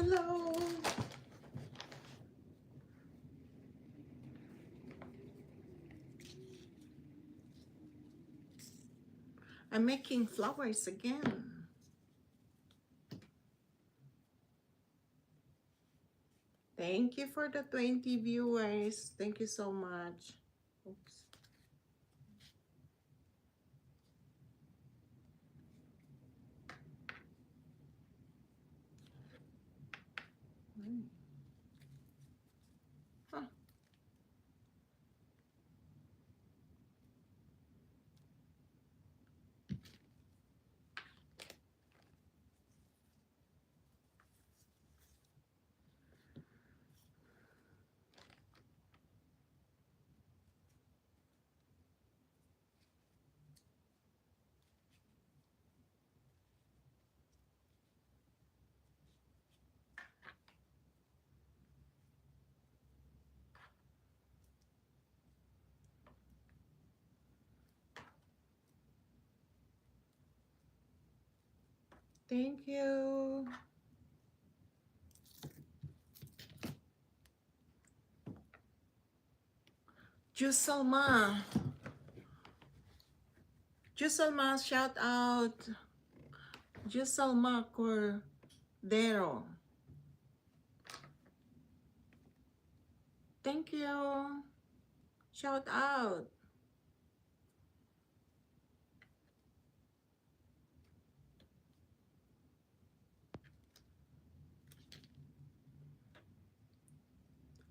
Hello. I'm making flowers again. Thank you for the 20 viewers. Thank you so much. Oops. Huh. Thank you. Jusalma. Jusalma, shout out. Jusalma Cordero. Thank you. Shout out.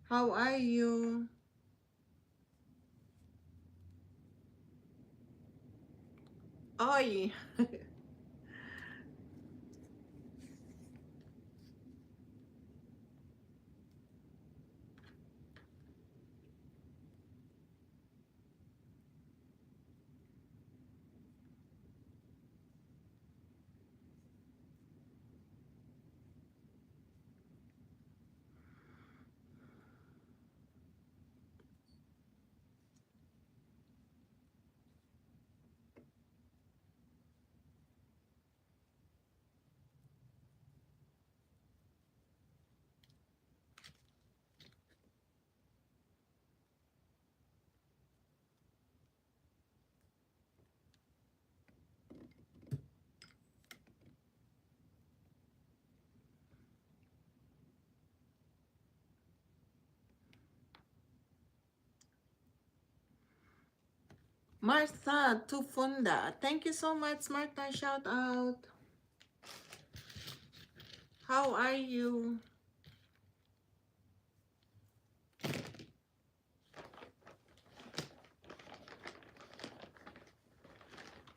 How are you? Oi. Martha Tufunda. Thank you so much, Martha. Shout out. How are you?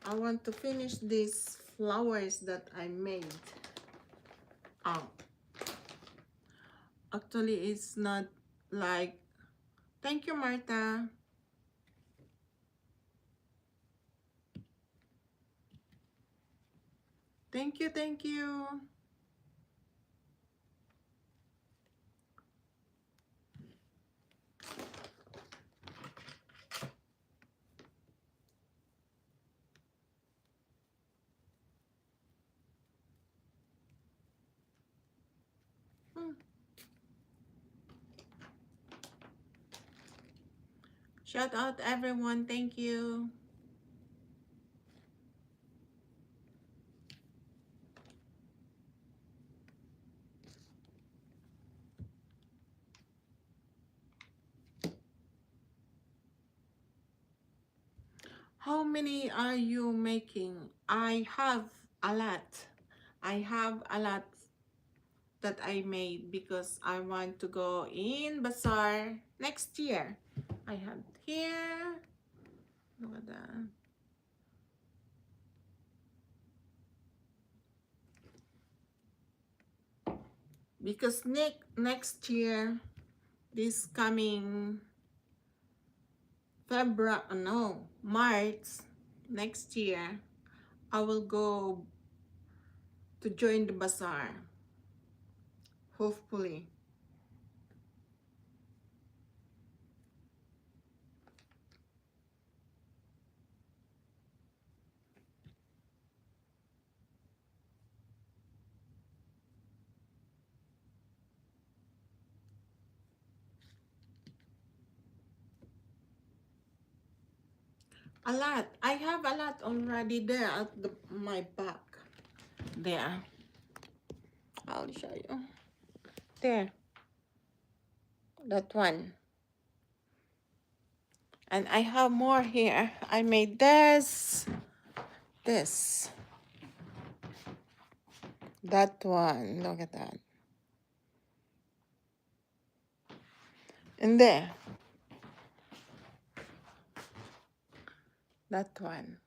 I want to finish these flowers that I made. Actually, it's not like... Thank you, Martha. Thank you, thank you. Shout out everyone. Thank you. How many are you making? I have a lot. I have a lot that I made because I want to go in bazaar next year. I have here. Look at that. Because next year, this coming February, no, March next year, I will go to join the bazaar. Hopefully. A lot. I have a lot already there at my back. There. I'll show you. There. That one. And I have more here. I made this. This. That one. Look at that. And there. That one.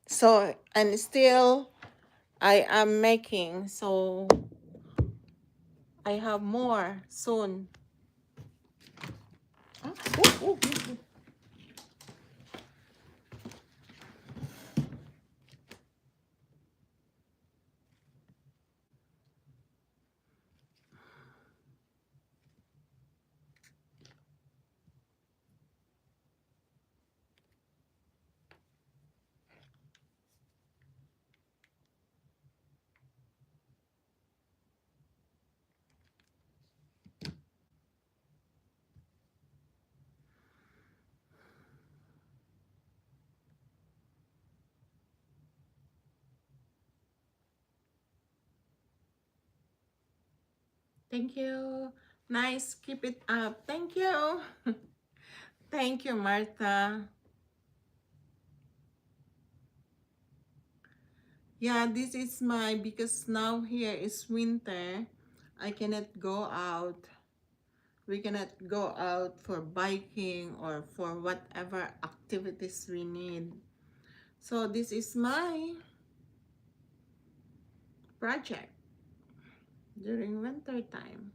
So, and still I am making. So, I have more soon. Ah, ooh, ooh, ooh. Thank you. Nice. Keep it up. Thank you. Thank you, Martha. Yeah, this is my, because now here is winter. I cannot go out. We cannot go out for biking or for whatever activities we need. So this is my project during winter time.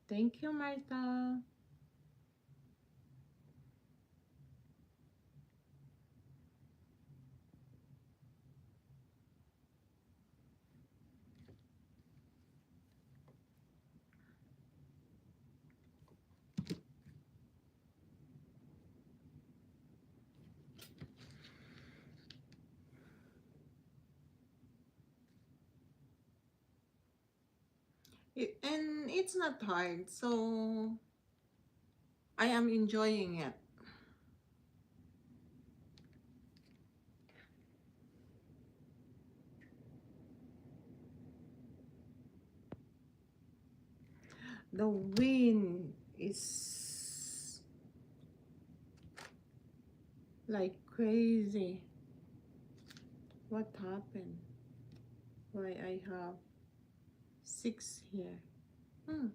Thank you, Martha. And it's not hard, so I am enjoying it. The wind is like crazy. What happened? Why I have 6 here? Hmm.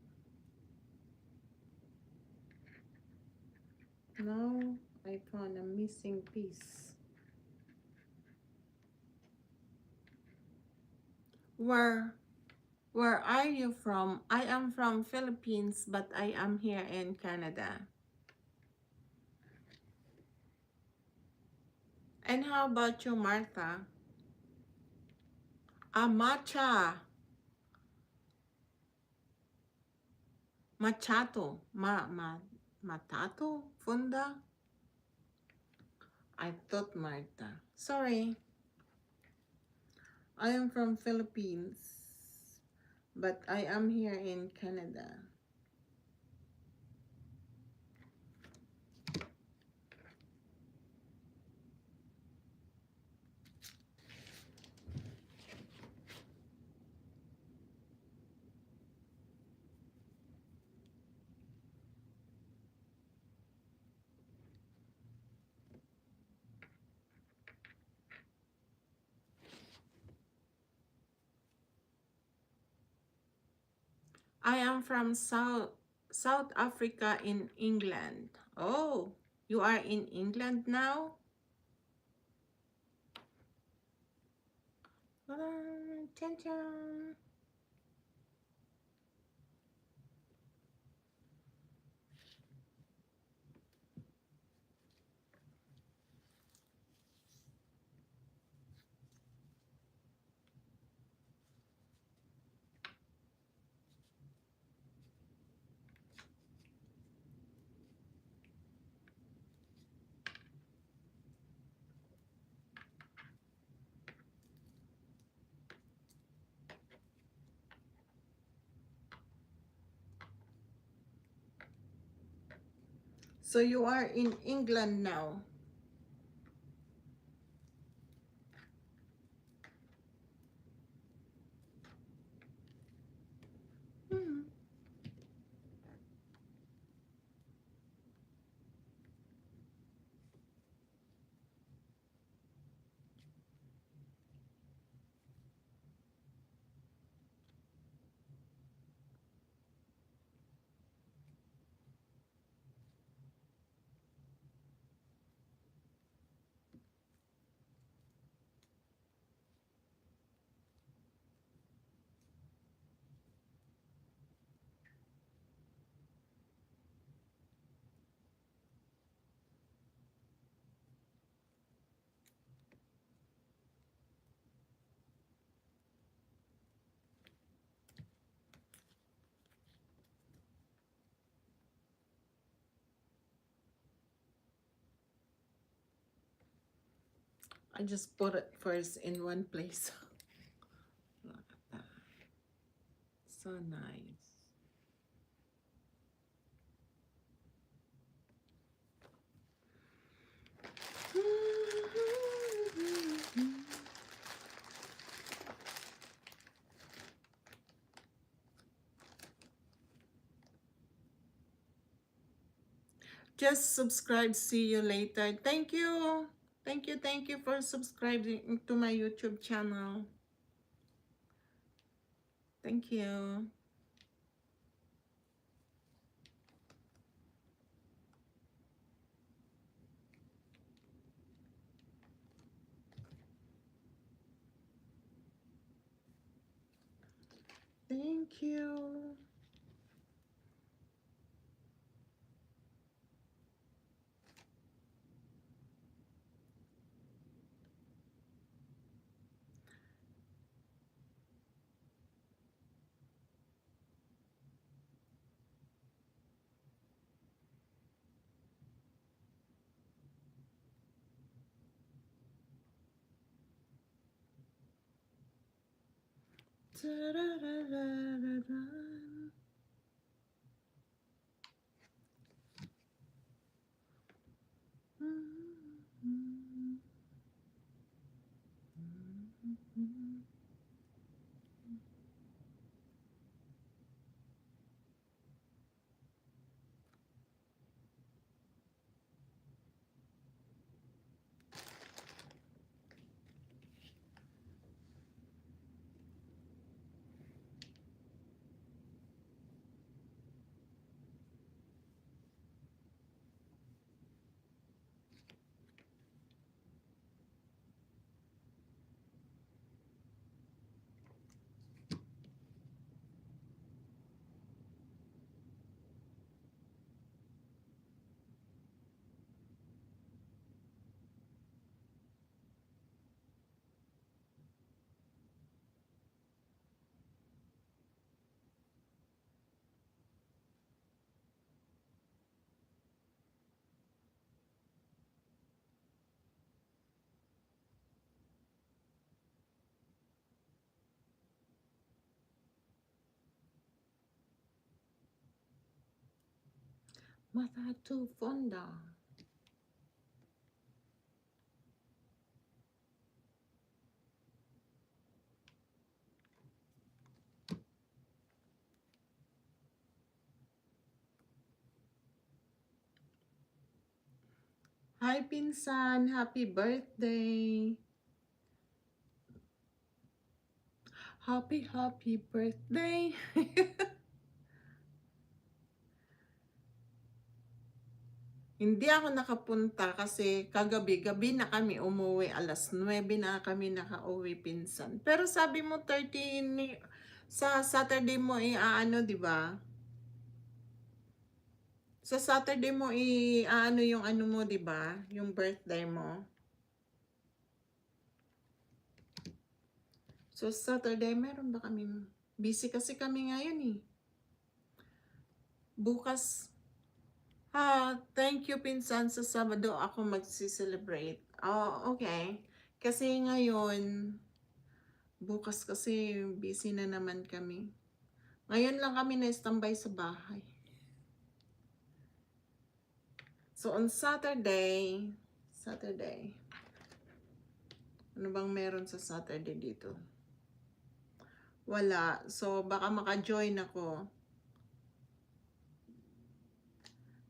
Now I found a missing piece. Where where are you from? I am from Philippines, but I am here in Canada. And how about you, Martha? Ah, matcha. Machato. Matato? Funda? I thought Martha. Sorry. I am from Philippines, but I am here in Canada. I am from South Africa in England. Oh, you are in England now? Chan chan. So you are in England now. Hmm. I just put it first in one place. Look at that. So nice. Just subscribe. See you later. Thank you. Thank you for subscribing to my YouTube channel. Thank you. Thank you. Da-da-da-da-da-da. Mata too fonda. Hi, Pinsan. Happy birthday. Happy birthday. Hindi ako nakapunta kasi kagabi-gabi na kami umuwi. Alas 9 na kami nakauwi, Pinsan. Pero sabi mo 13 sa Saturday mo i-aano, 'di ba? Sa Saturday mo i-aano yung ano mo, 'di ba? Yung birthday mo. So Saturday meron ba kami? Busy kasi kami ngayon eh. Bukas. Thank you, Pinsan. Sa Sabado ako magsi-celebrate. Oh, okay. Kasi ngayon, bukas kasi busy na naman kami. Ngayon lang kami na-standby sa bahay. So on Saturday, ano bang meron sa Saturday dito? Wala. So baka maka-join ako.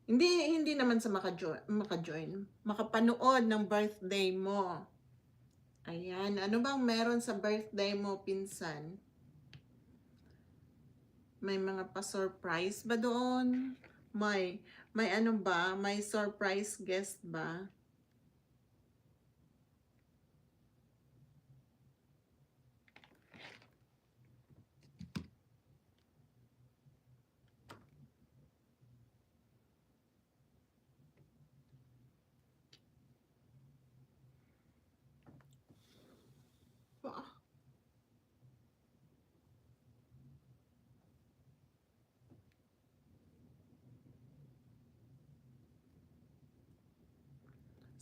Hindi naman sa maka-join. Makapanood ng birthday mo. Ayan, ano bang meron sa birthday mo, pinsan? May mga pa-surprise ba doon? May ano ba? May surprise guest ba?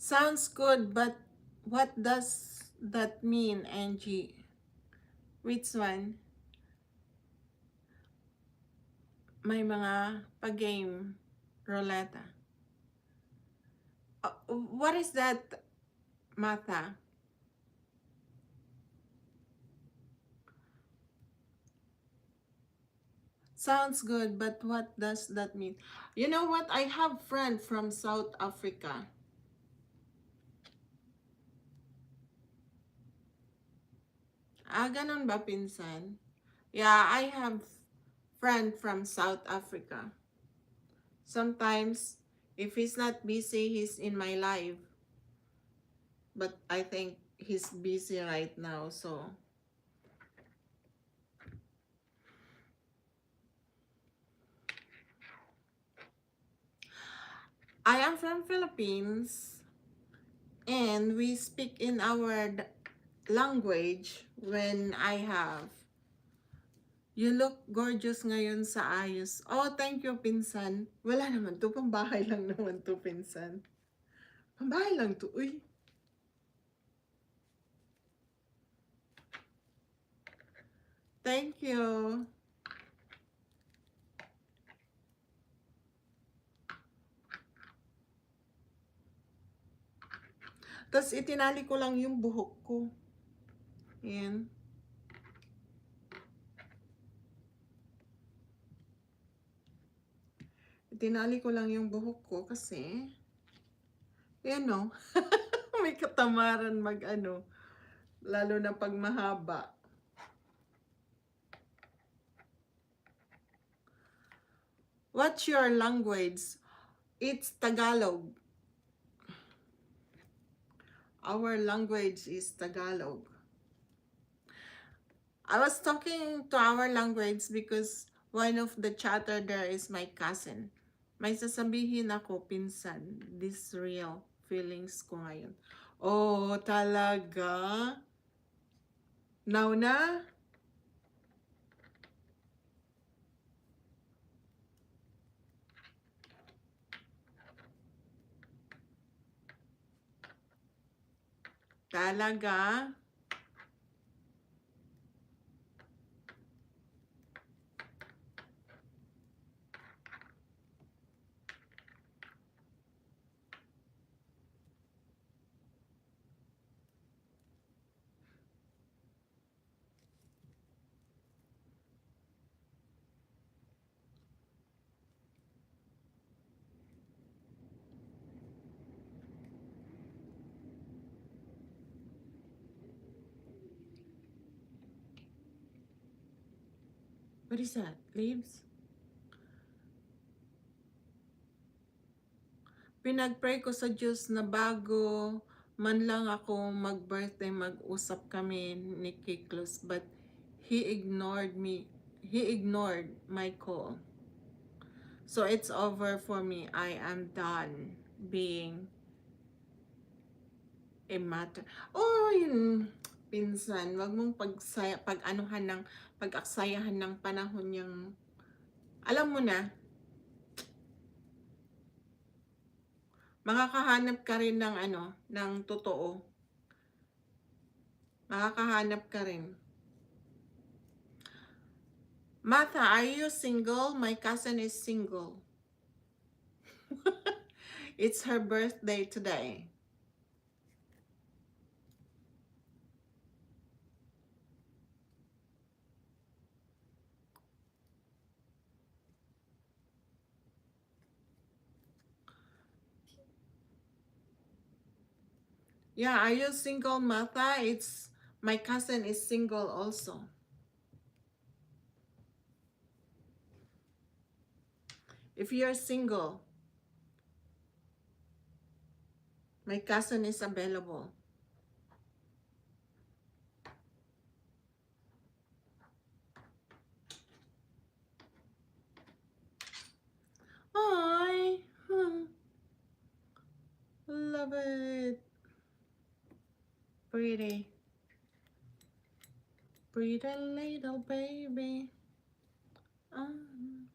Sounds good, but what does that mean, Angie? Which one? May mga pag-game, Roleta. What is that, Martha? Sounds good, but what does that mean? You know what? I have friend from South Africa. Ganun ba, pinsan? Yeah, I have friend from South Africa. Sometimes, if he's not busy, he's in my life. But I think he's busy right now, so. I am from Philippines, and we speak in our language when I have. You look gorgeous ngayon sa ayos. Oh, thank you, pinsan. Wala naman to, pambahay lang naman to, pinsan. Pambahay lang to, uy. Thank you. Tapos itinali ko lang yung buhok ko. Ayan. Itinali ko lang yung buhok ko kasi, ayan no, may katamaran mag ano, lalo na pag mahaba. What's your language? It's Tagalog. Our language is Tagalog. I was talking to our language because one of the chatter there is my cousin. May sasabihin ako, pinsan, this real feelings ko ngayon. Oh, talaga? Now na? Talaga? What is that? Leaves? Pinag-pray ko sa Diyos na bago man lang ako mag-birthday, mag-usap kami ni Kiklos, but he ignored me. He ignored my call. So it's over for me. I am done being a matter. Oh, yun, pinsan, wag mong pag-aksayahan ng panahon yung, alam mo na, makakahanap ka rin ng ano, ng totoo. Makakahanap ka rin. Martha, are you single? My cousin is single. It's her birthday today. Yeah, are you single, Martha? It's my cousin is single also. If you're single, my cousin is available. Hi. Love it. Pretty. Pretty little baby. Um.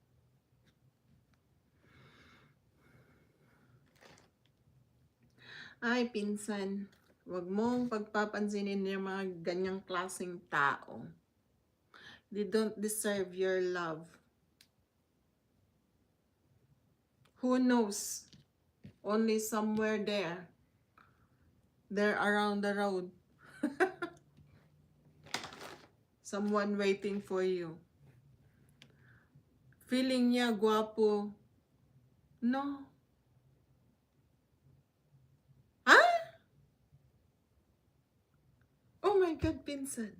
Ay, pinsan. Huwag mong pagpapansinin yung mga ganyang klaseng tao. They don't deserve your love. Who knows? Only somewhere there. They're around the road. Someone waiting for you. Feeling niya guwapo. No. Ha? Oh my God, pinsan.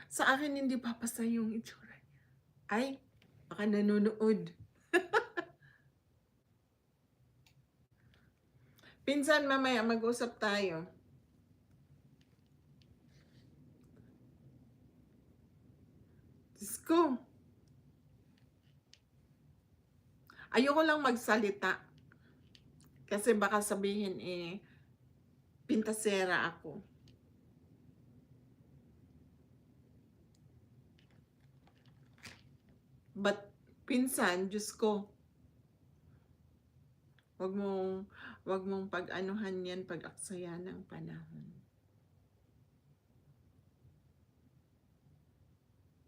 Sa akin hindi papasa yung itsura niya. Ay, baka nanonood. Pinsan, mamaya mag-usap tayo. Diyos ko. Ayoko lang magsalita. Kasi baka sabihin pintasera ako. But, pinsan, Diyos ko. Wag mong pag-anuhan yan, pag-aksaya ng panahon.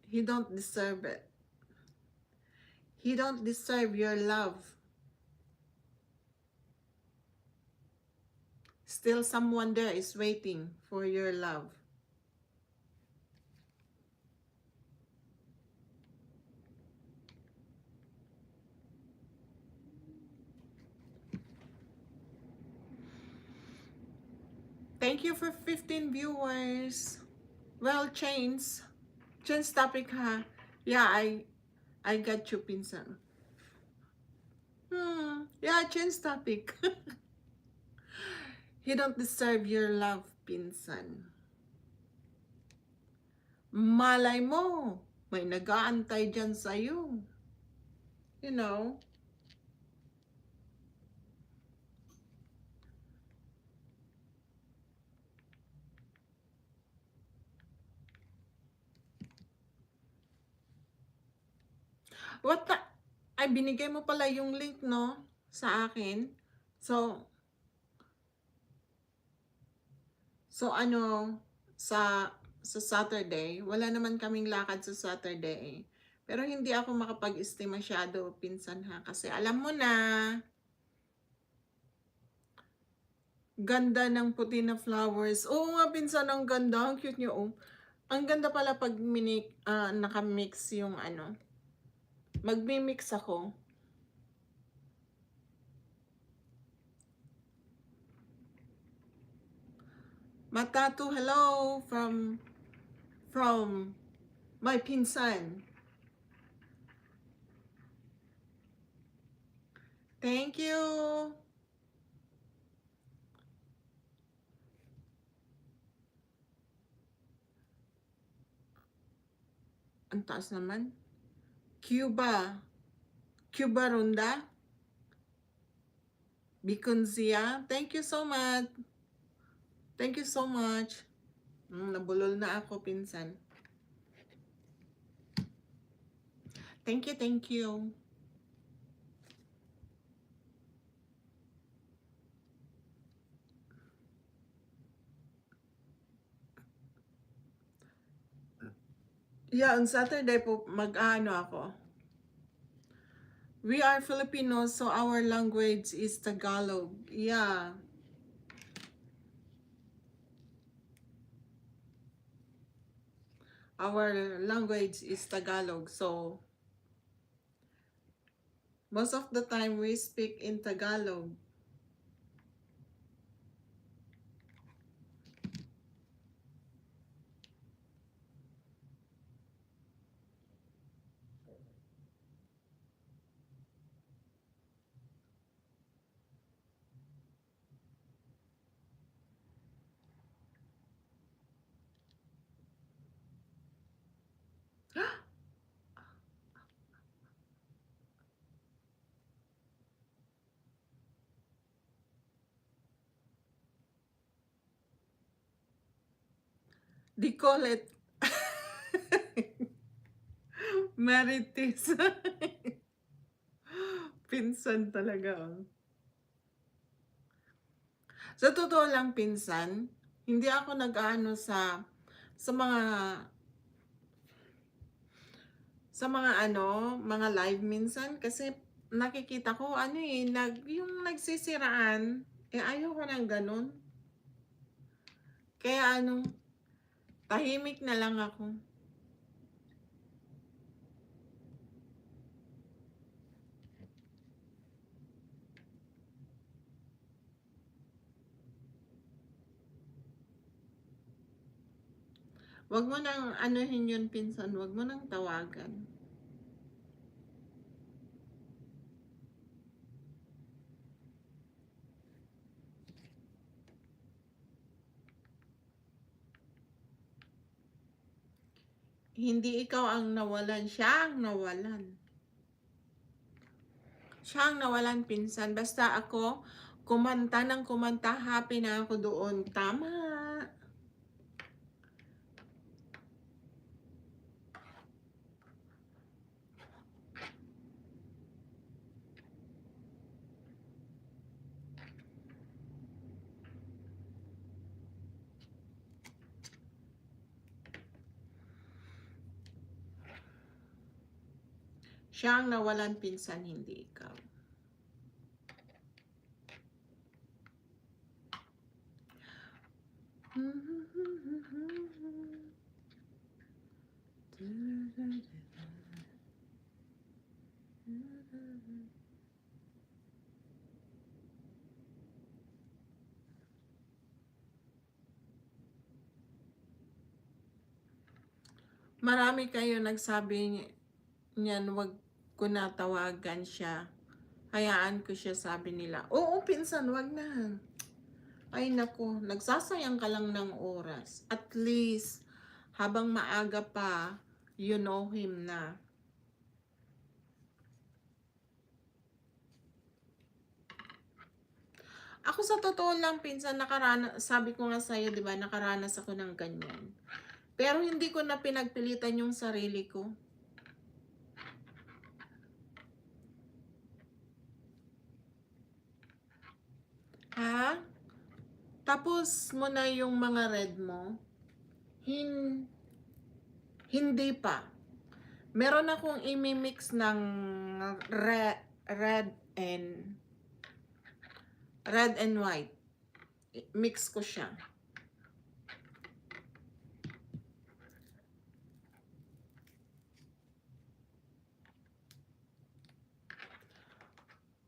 He don't deserve it. He don't deserve your love. Still someone there is waiting for your love. Thank you for 15 viewers. Well, change topic ha. Yeah, I got you, pinsan. Yeah, change topic. He don't deserve your love, pinsan. Malay mo, may nag-aantay dyan sa'yo. You know. What the? Ay, binigay mo pala yung link, no? Sa akin. So ano, sa Saturday, wala naman kaming lakad sa Saturday. Pero hindi ako makapag-stay masyado, pinsan ha. Kasi alam mo na, ganda ng puti na flowers. Oo nga, pinsan, ang ganda. Ang cute niyo, oh. Ang ganda pala pag nakamix yung ano. Magmi-mix ako. Matatu, hello from my pinsan. Thank you. Ang taas naman. Cuba Ronda. Biconzia. Thank you so much. Thank you so much. Nabulol na ako, pinsan. Thank you, thank you. Yeah, on Saturday po, mag-ano ako. We are Filipinos, so our language is Tagalog. Yeah. Our language is Tagalog, so most of the time we speak in Tagalog. They call it Marites. Pinsan talaga. Oh. Sa totoo lang, pinsan, hindi ako nag-aano sa mga mga live minsan kasi nakikita ko yung nagsisiraan, ayaw ko ng ganun. Kaya tahimik na lang ako. Wag mo nang anuhin yun, pinsan. Wag mo nang tawagan. Hindi ikaw ang nawalan, siya ang nawalan. Siya ang nawalan, pinsan. Basta ako, kumanta ng kumanta, happy na ako doon. Tama. Siya ang nawalan, pinsan, hindi ikaw. Marami kayo nagsabi niyan, wag ko na tawagan siya. Hayaan ko siya, sabi nila. Oo, pinsan, wag na. Ay naku, nagsasayang ka lang ng oras. At least, habang maaga pa, you know him na. Ako sa totoo lang, pinsan, sabi ko nga sa'yo, di ba, nakaranas ako ng ganyan. Pero hindi ko na pinagpilitan yung sarili ko. Ha? Tapos mo na yung mga red mo? Hindi pa. Meron akong imimix ng red and white. Mix ko siya.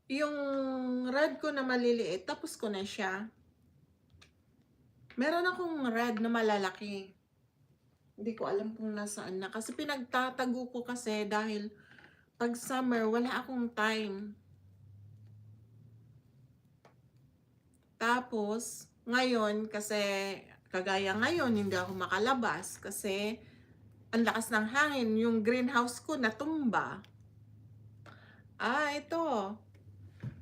Yung red ko na maliliit, tapos ko na siya. Meron akong red na malalaki. Hindi ko alam kung nasaan na. Kasi pinagtatago ko kasi dahil pag summer, wala akong time. Tapos, ngayon, kasi kagaya ngayon, hindi ako makalabas kasi ang lakas ng hangin. Yung greenhouse ko natumba. Ito.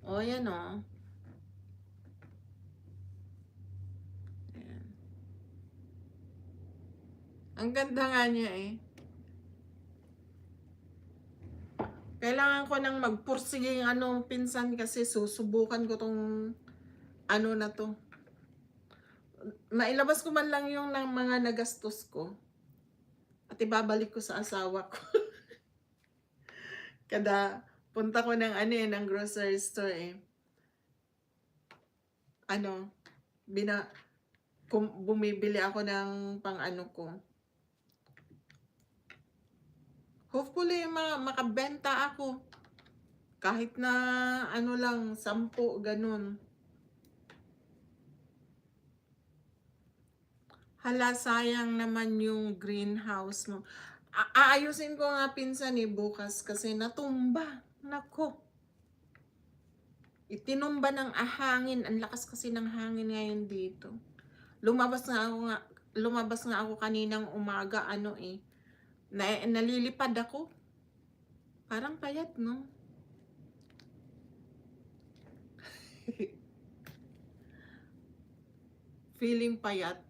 O, yan o. Ayan. Ang ganda nga niya eh. Kailangan ko nang magpursige pinsan kasi susubukan ko tong na to. Mailabas ko man lang yung ng mga nagastos ko. At ibabalik ko sa asawa ko. Punta ko ng ano eh, ng grocery store eh. Ano, bumibili ako ng pang ano ko. Hopefully, makabenta ako. Kahit na ano lang, 10, ganun. Hala, sayang naman yung greenhouse mo. Aayusin ko nga pinsan eh, bukas kasi natumba. Nako. Itinumba ng ahangin. Ang lakas kasi ng hangin ngayon dito. Lumabas nga ako kaninang umaga, ano eh. Nalilipad ako. Parang payat, no? Feeling payat.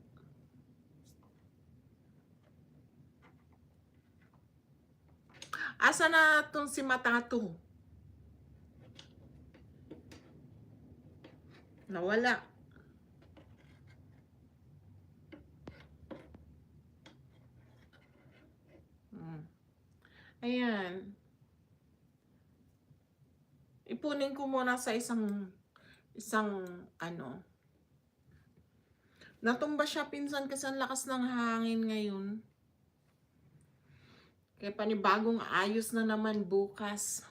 Asa na tong si Matato? Nawala. Ayan. Ipunin ko muna sa isang ano. Natumba siya pinsan kasi ang lakas ng hangin ngayon. Kaya panibagong ayos na naman bukas.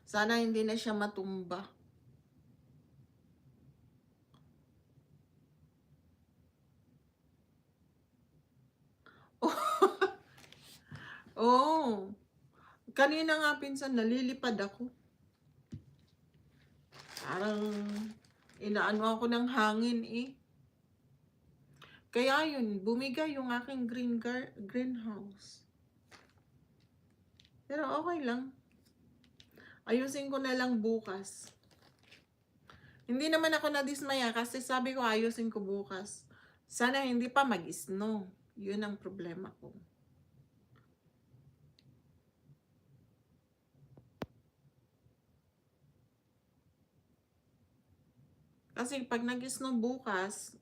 Sana hindi na siya matumba. Oh. Kanina nga pinsan nalilipad ako. Parang inaano ako ng hangin eh. Kaya yun, bumigay yung aking greenhouse. Pero okay lang. Ayusin ko na lang bukas. Hindi naman ako nadismaya kasi sabi ko ayusin ko bukas. Sana hindi pa mag-snow. Yun ang problema ko. Kasi pag nag-snow bukas,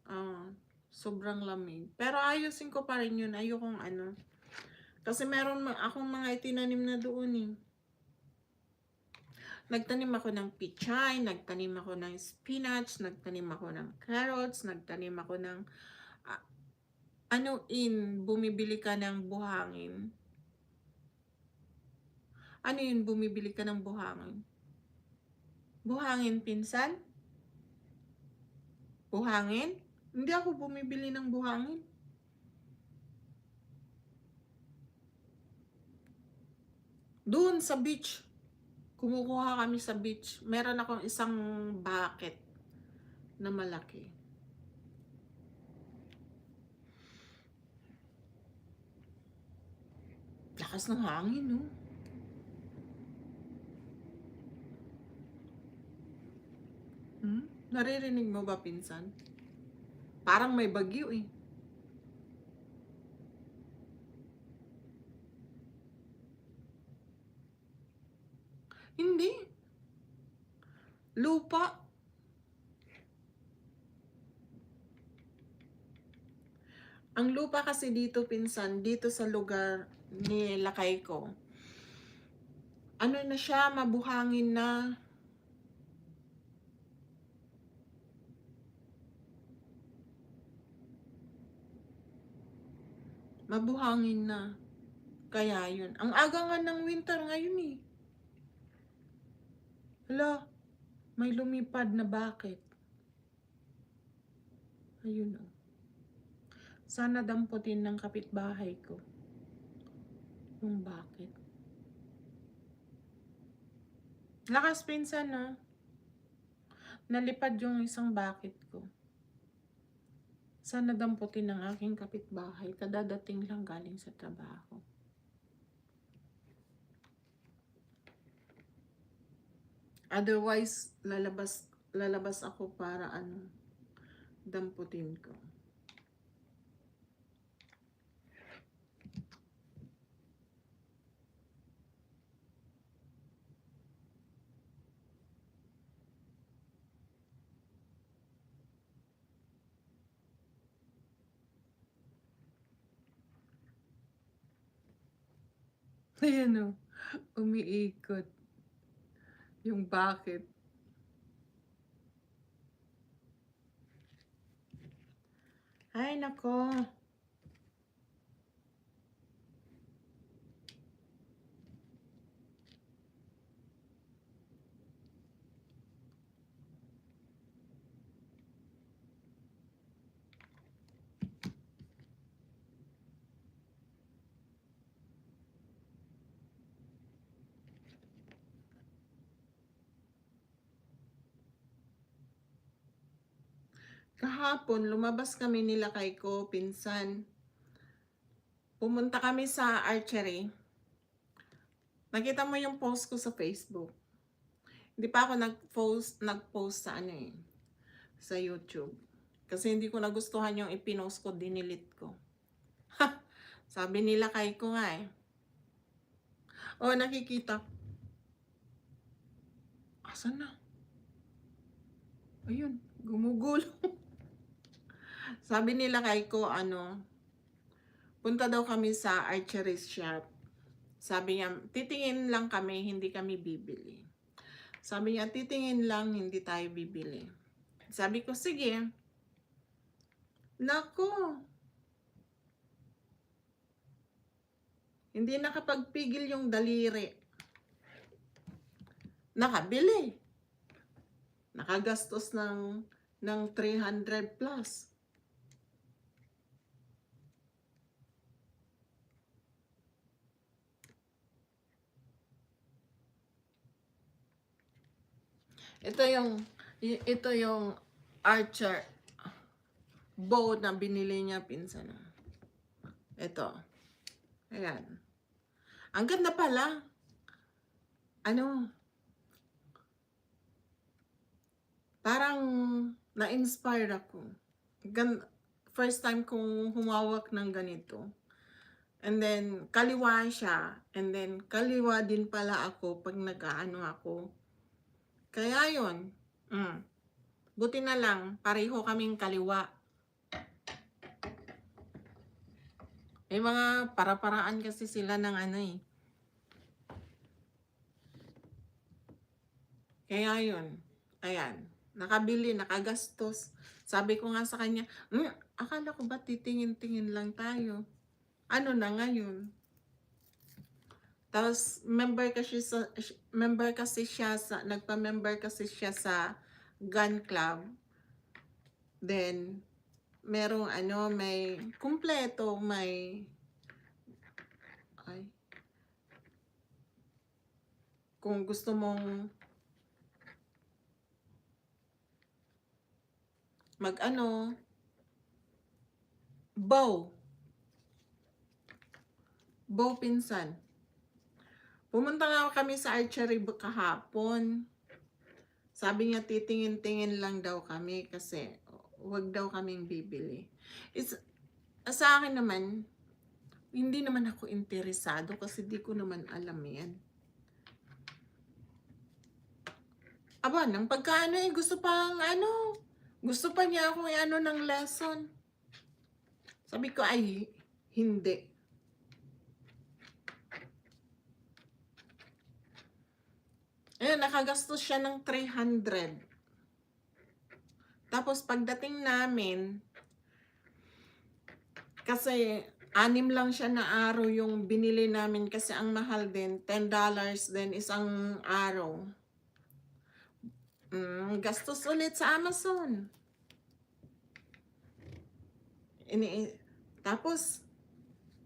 sobrang lamig. Pero ayusin ko pa rin yun. Ayokong ano. Kasi meron akong mga itinanim na doon eh. Nagtanim ako ng pichay, nagtanim ako ng spinach, nagtanim ako ng carrots, nagtanim ako ng bumibili ka ng buhangin. Ano yun, bumibili ka ng buhangin? Buhangin, pinsan? Buhangin? Hindi ako bumibili ng buhangin. Doon sa beach. Kumukuha kami sa beach. Meron akong isang bucket na malaki. Lakas ng hangin, no? Naririnig mo ba, pinsan? Parang may bagyo eh. Hindi. Lupa. Ang lupa kasi dito, pinsan, dito sa lugar ni lakay ko, ano na siya, mabuhangin na. Mabuhangin na. Kaya yun. Ang aga nga ng winter ngayon eh. Hala, may lumipad na bakit? Ayun o. Sana damputin ng kapitbahay ko. Yung bakit. Lakas pinsan na. Nalipad yung isang bakit ko. Sana damputin ng aking kapitbahay. Kadadating lang galing sa trabaho. Otherwise, lalabas ako para damputin ko. Ayan o, umiikot yung bucket. Ay, nako. Kahapon, lumabas kami nila kay ko, pinsan. Pumunta kami sa archery. Nakita mo yung post ko sa Facebook. Hindi pa ako nag-post sa ano eh, sa YouTube. Kasi hindi ko nagustuhan yung ipinost ko, dinilit ko. Sabi nila kay ko nga eh. Oh, nakikita. Asan na? Ayun, gumugulo. Sabi nila kay ko, punta daw kami sa archery shop. Sabi niya, titingin lang kami, hindi kami bibili. Sabi niya, titingin lang, hindi tayo bibili. Sabi ko, sige. Nako. Hindi nakapagpigil yung daliri. Nakabili. Nakagastos ng 300 plus. Ito yung archer bow na binili niya, pinsan. Ito. Ayan. Ang ganda pala. Parang na-inspire ako. First time kong humawak ng ganito. And then, kaliwa siya. And then, kaliwa din pala ako pag nag-aano ako. Kaya yun. Buti na lang, pareho kaming kaliwa. May mga para-paraan kasi sila ng ano eh. Kaya yun. Ayan. Nakabili, nakagastos. Sabi ko nga sa kanya, akala ko ba titingin-tingin lang tayo? Ano na ngayon? Tapos, nagpa-member kasi siya sa gun club. Then, merong may kumpleto, kung gusto mong bow pinsan. Pumunta nga kami sa archery kahapon. Sabi niya, titingin-tingin lang daw kami kasi wag daw kaming bibili. Sa akin naman, hindi naman ako interesado kasi di ko naman alam yan. Aba, nang pagkaano gusto pa niya akong ng lesson. Sabi ko, ay, hindi. Ayun, nakagastos siya ng 300. Tapos pagdating namin, kasi 6 lang siya na araw yung binili namin kasi ang mahal din, $10 din isang araw. Gastos ulit sa Amazon. Tapos,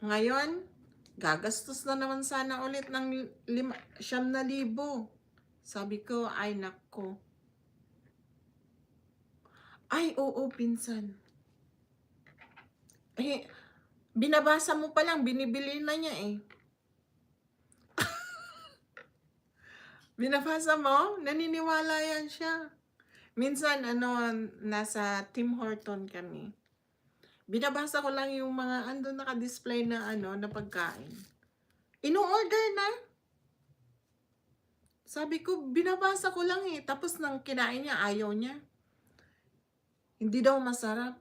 ngayon, gagastos na naman sana ulit ng 5,000. Sabi ko, ay nako. Ay, oo, pinsan. Binabasa mo pa lang, binibili na niya eh. Binabasa mo? Naniniwala yan siya. Minsan, nasa Tim Horton kami. Binabasa ko lang yung mga andun naka-display na na pagkain. Ino-order na. Sabi ko, binabasa ko lang eh. Tapos nang kinain niya, ayaw niya. Hindi daw masarap.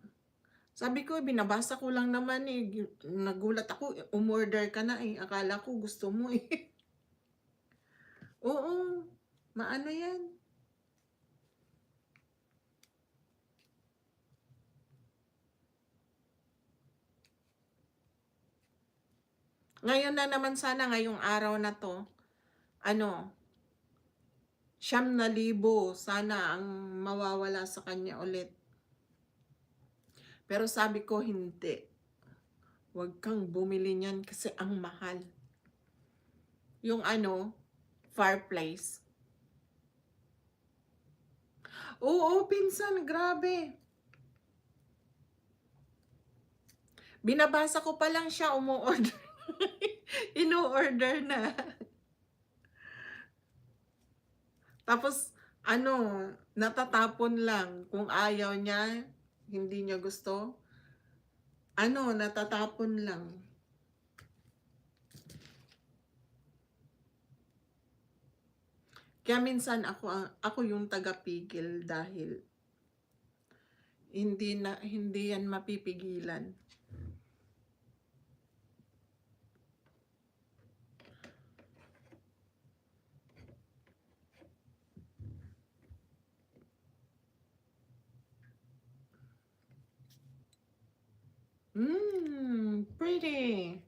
Sabi ko, binabasa ko lang naman eh. Nagulat ako, umorder ka na eh. Akala ko gusto mo eh. Oo, maano yan. Ngayon na naman sana, ngayong araw na to, ano, 9,000 sana ang mawawala sa kanya ulit. Pero sabi ko, hindi. Huwag kang bumili niyan kasi ang mahal. Yung ano, fireplace. Oo, pinsan, grabe. Binabasa ko pa lang siya, umu-order. Ino-order na. Tapos, ano, natatapon lang. Kung ayaw niya, hindi niya gusto, ano, natatapon lang. Kaya minsan ako yung tagapigil dahil hindi yan mapipigilan. Pretty.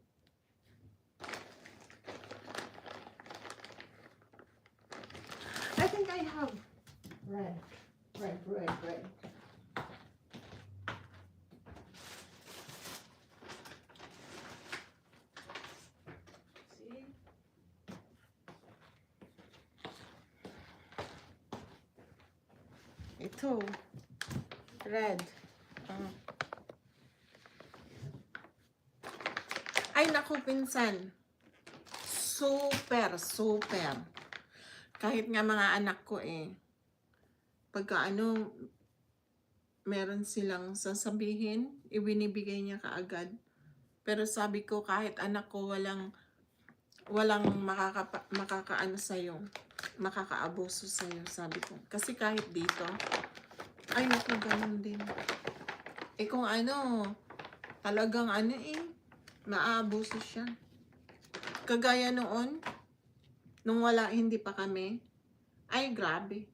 I think I have red. See? Ito. Red. Ay, naku, pinsan. Super. Kahit nga mga anak ko eh, pagka ano, meron silang sasabihin, ibinibigay niya kaagad. Pero sabi ko, kahit anak ko walang makakaano sa'yo, makakaabuso sa'yo, sabi ko. Kasi kahit dito, ay naku, ganun din. Eh kung ano, talagang ano eh, maaabuso siya. Kagaya noon, nung hindi pa kami, ay grabe.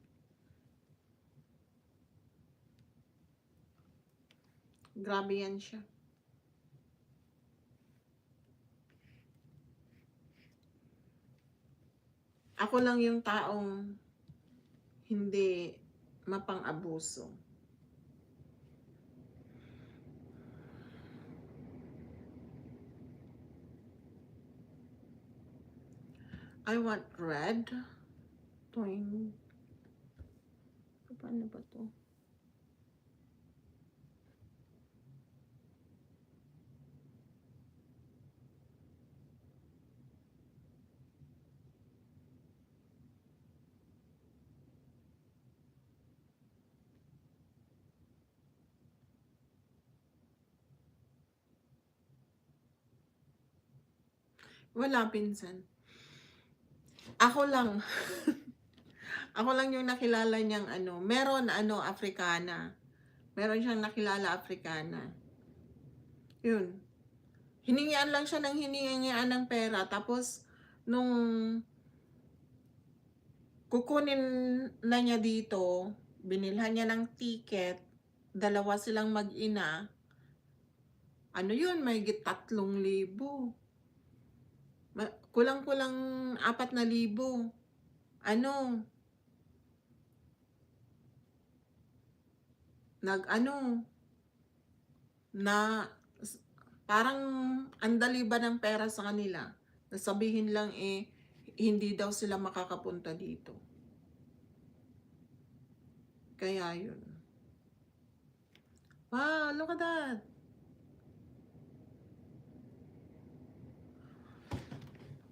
Grabe yan siya. Ako lang yung taong hindi mapang-abuso. I want red. Toing. Paano ba to? Wala, pinsan. Ako lang. Ako lang yung nakilala niyang ano. Meron Africana. Meron siyang nakilala Africana. Yun. Hiningian lang siya ng hiningian ng pera. Tapos, nung kukunin na niya dito, binilhan niya ng ticket, dalawa silang mag-ina, ano yun, may 3,000. Kulang-kulang 4,000. Ano, na parang andali ba ng pera sa kanila. Nasabihin lang eh, hindi daw sila makakapunta dito. Kaya yun. Wow, look at that.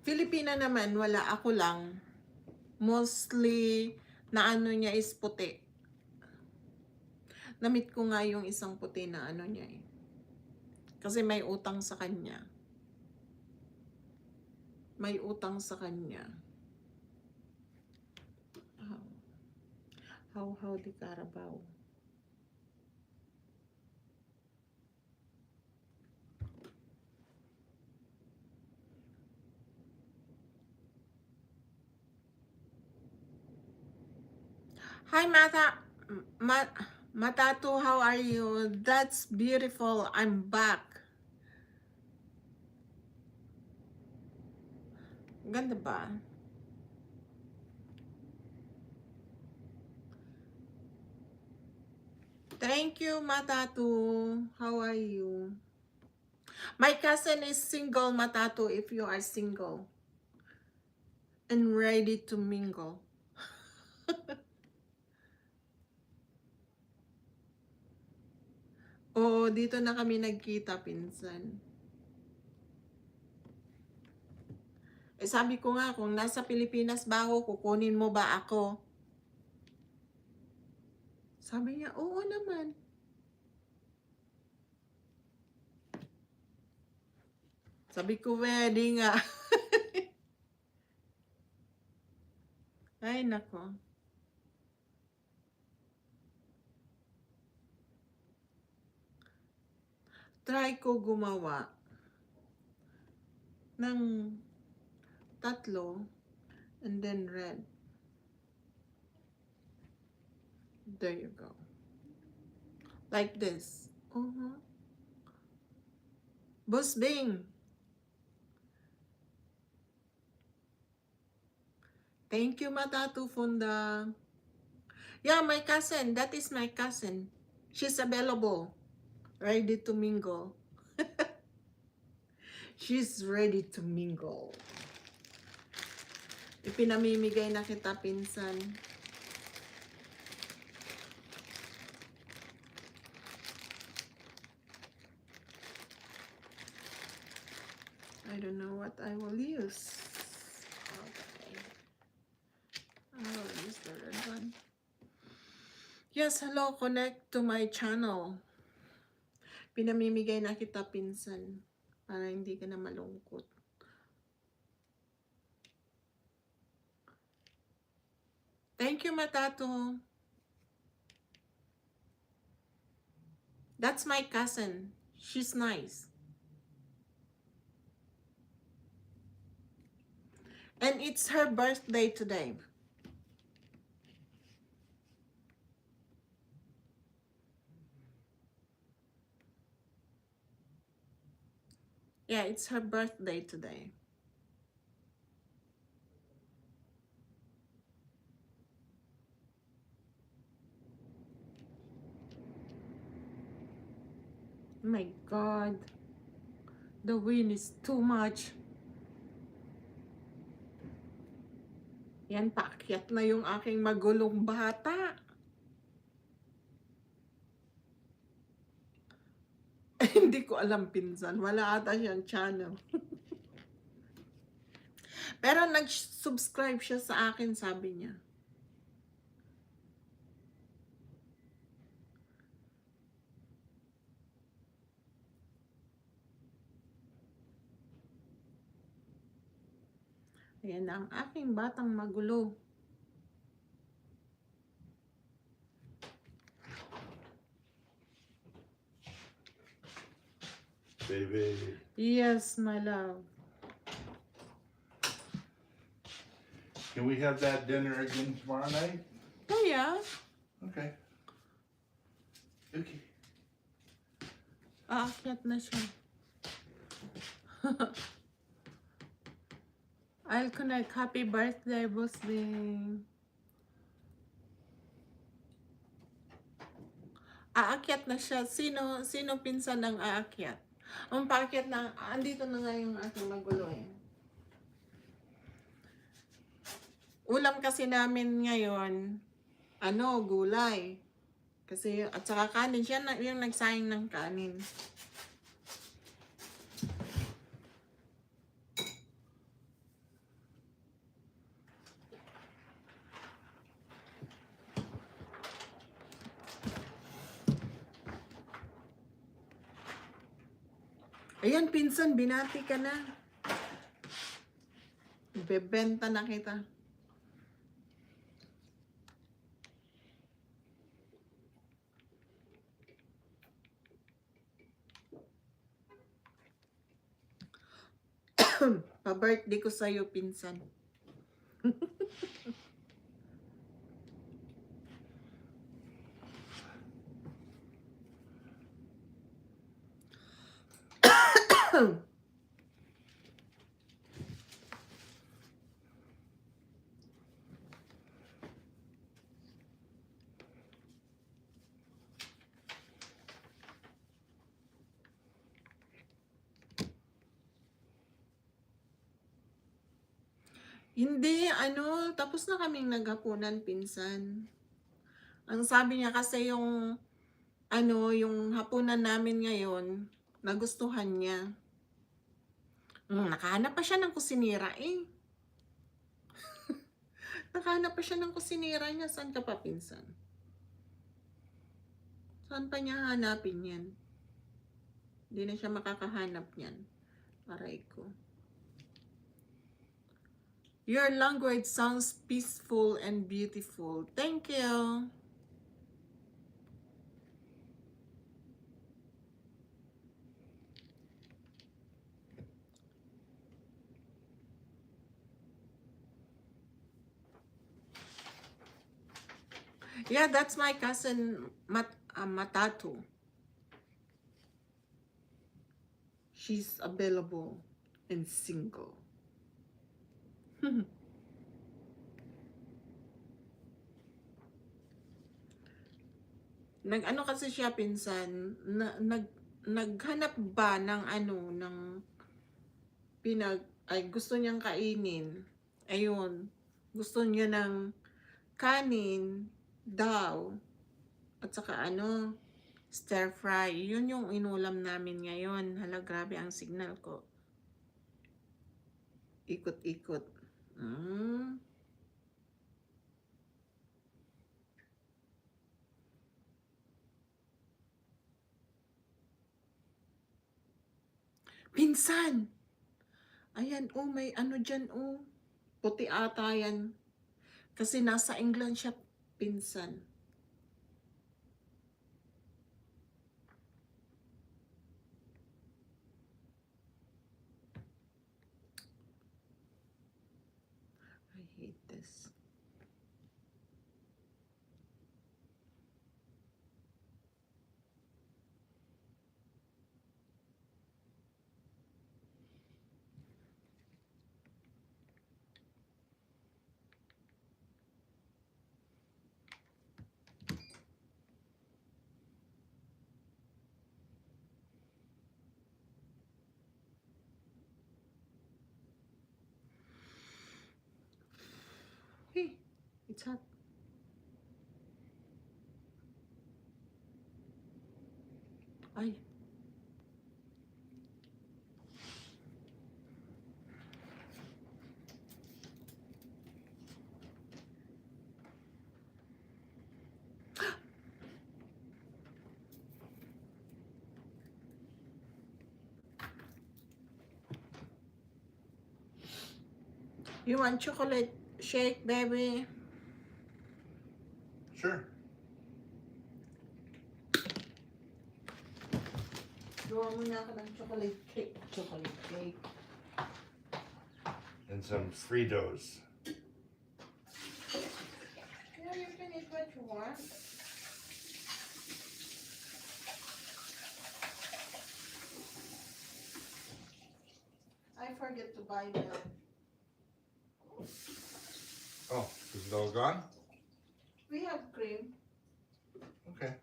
Filipina naman, wala, ako lang. Mostly, na ano niya is puti. Namit ko nga yung isang puti na ano niya eh. Kasi may utang sa kanya. May utang sa kanya. How di Carabao. Hi, Ma, Matatu, how are you? That's beautiful. I'm back. Ganda ba? Thank you, Matatu. How are you? My cousin is single, Matatu, if you are single and ready to mingle. Oo, dito na kami nagkita, pinsan. Eh, sabi ko nga, kung nasa Pilipinas ba ako, kukunin mo ba ako? Sabi niya, oo naman. Sabi ko, pwede nga. Ay, nako. Try ko gumawa ng tatlo and then red. There you go. Like this. Boss Bing. Thank you, Matatu Funda. Yeah, my cousin. That is my cousin. She's available. Ready to mingle. She's ready to mingle. Ipinamimigay na kita, pinsan. I don't know what I will use. Okay. I will use the red one. Yes, hello. Connect to my channel. Pinamimigay na kita, pinsan. Para hindi ka na malungkot. Thank you, Matatu. That's my cousin. She's nice. And it's her birthday today. Yeah, it's her birthday today. Oh my God. The wind is too much. Yan, paakyat na yung aking magulong bata. Hindi ko alam, pinsan. Wala ata siyang channel. Pero nag-subscribe siya sa akin, sabi niya. Ayan na ang aking batang magulo. Baby. Yes, my love. Can we have that dinner again tomorrow night? Oh, yeah. Okay. Okay. Aakyat na siya. I'll connect. Happy birthday, Boss Bing. Aakyat na siya. Sino pinsan ang aakyat? Ang paakyat na, andito na nga yung aking magulo eh. Ulam kasi namin ngayon, gulay. Kasi, at saka kanin. Siya na, yung nagsayang ng kanin. Ayan, pinsan, binati ka na. Bebenta na kita. Pa-birthday ko sa'yo, pinsan. Hindi, ano, tapos na kaming naghapunan, pinsan. Ang sabi niya kasi yung, ano, yung hapunan namin ngayon, nagustuhan niya. Nakahanap pa siya ng kusinira eh. Nakahanap pa siya ng kusinira niya. Saan ka pa, pinsan? Saan pa niya hanapin yan? Hindi na siya makakahanap yan. Aray ko. Your language sounds peaceful and beautiful. Thank you. Yeah, that's my cousin Matatu. She's available and single. Nag-ano kasi siya, pinsan, naghanap ba ng ano, ng gusto niyang kainin. Ayun, gusto niya ng kanin daw, at saka ano, stir fry. Yun yung inulam namin ngayon. Hala, grabe ang signal ko. Ikot-ikot. Pinsan! Ayan, oh, may ano dyan, oh. Puti ata yan. Kasi nasa England siya, pinsan. I hate this. Hey, it's hot. Ay. You want chocolate shake, baby? Sure. Gawa muna ako ng chocolate cake. Chocolate cake. And some Fritos. Yeah, you can eat what you want. I forget to buy milk. Oh, is it all gone? We have cream. Okay.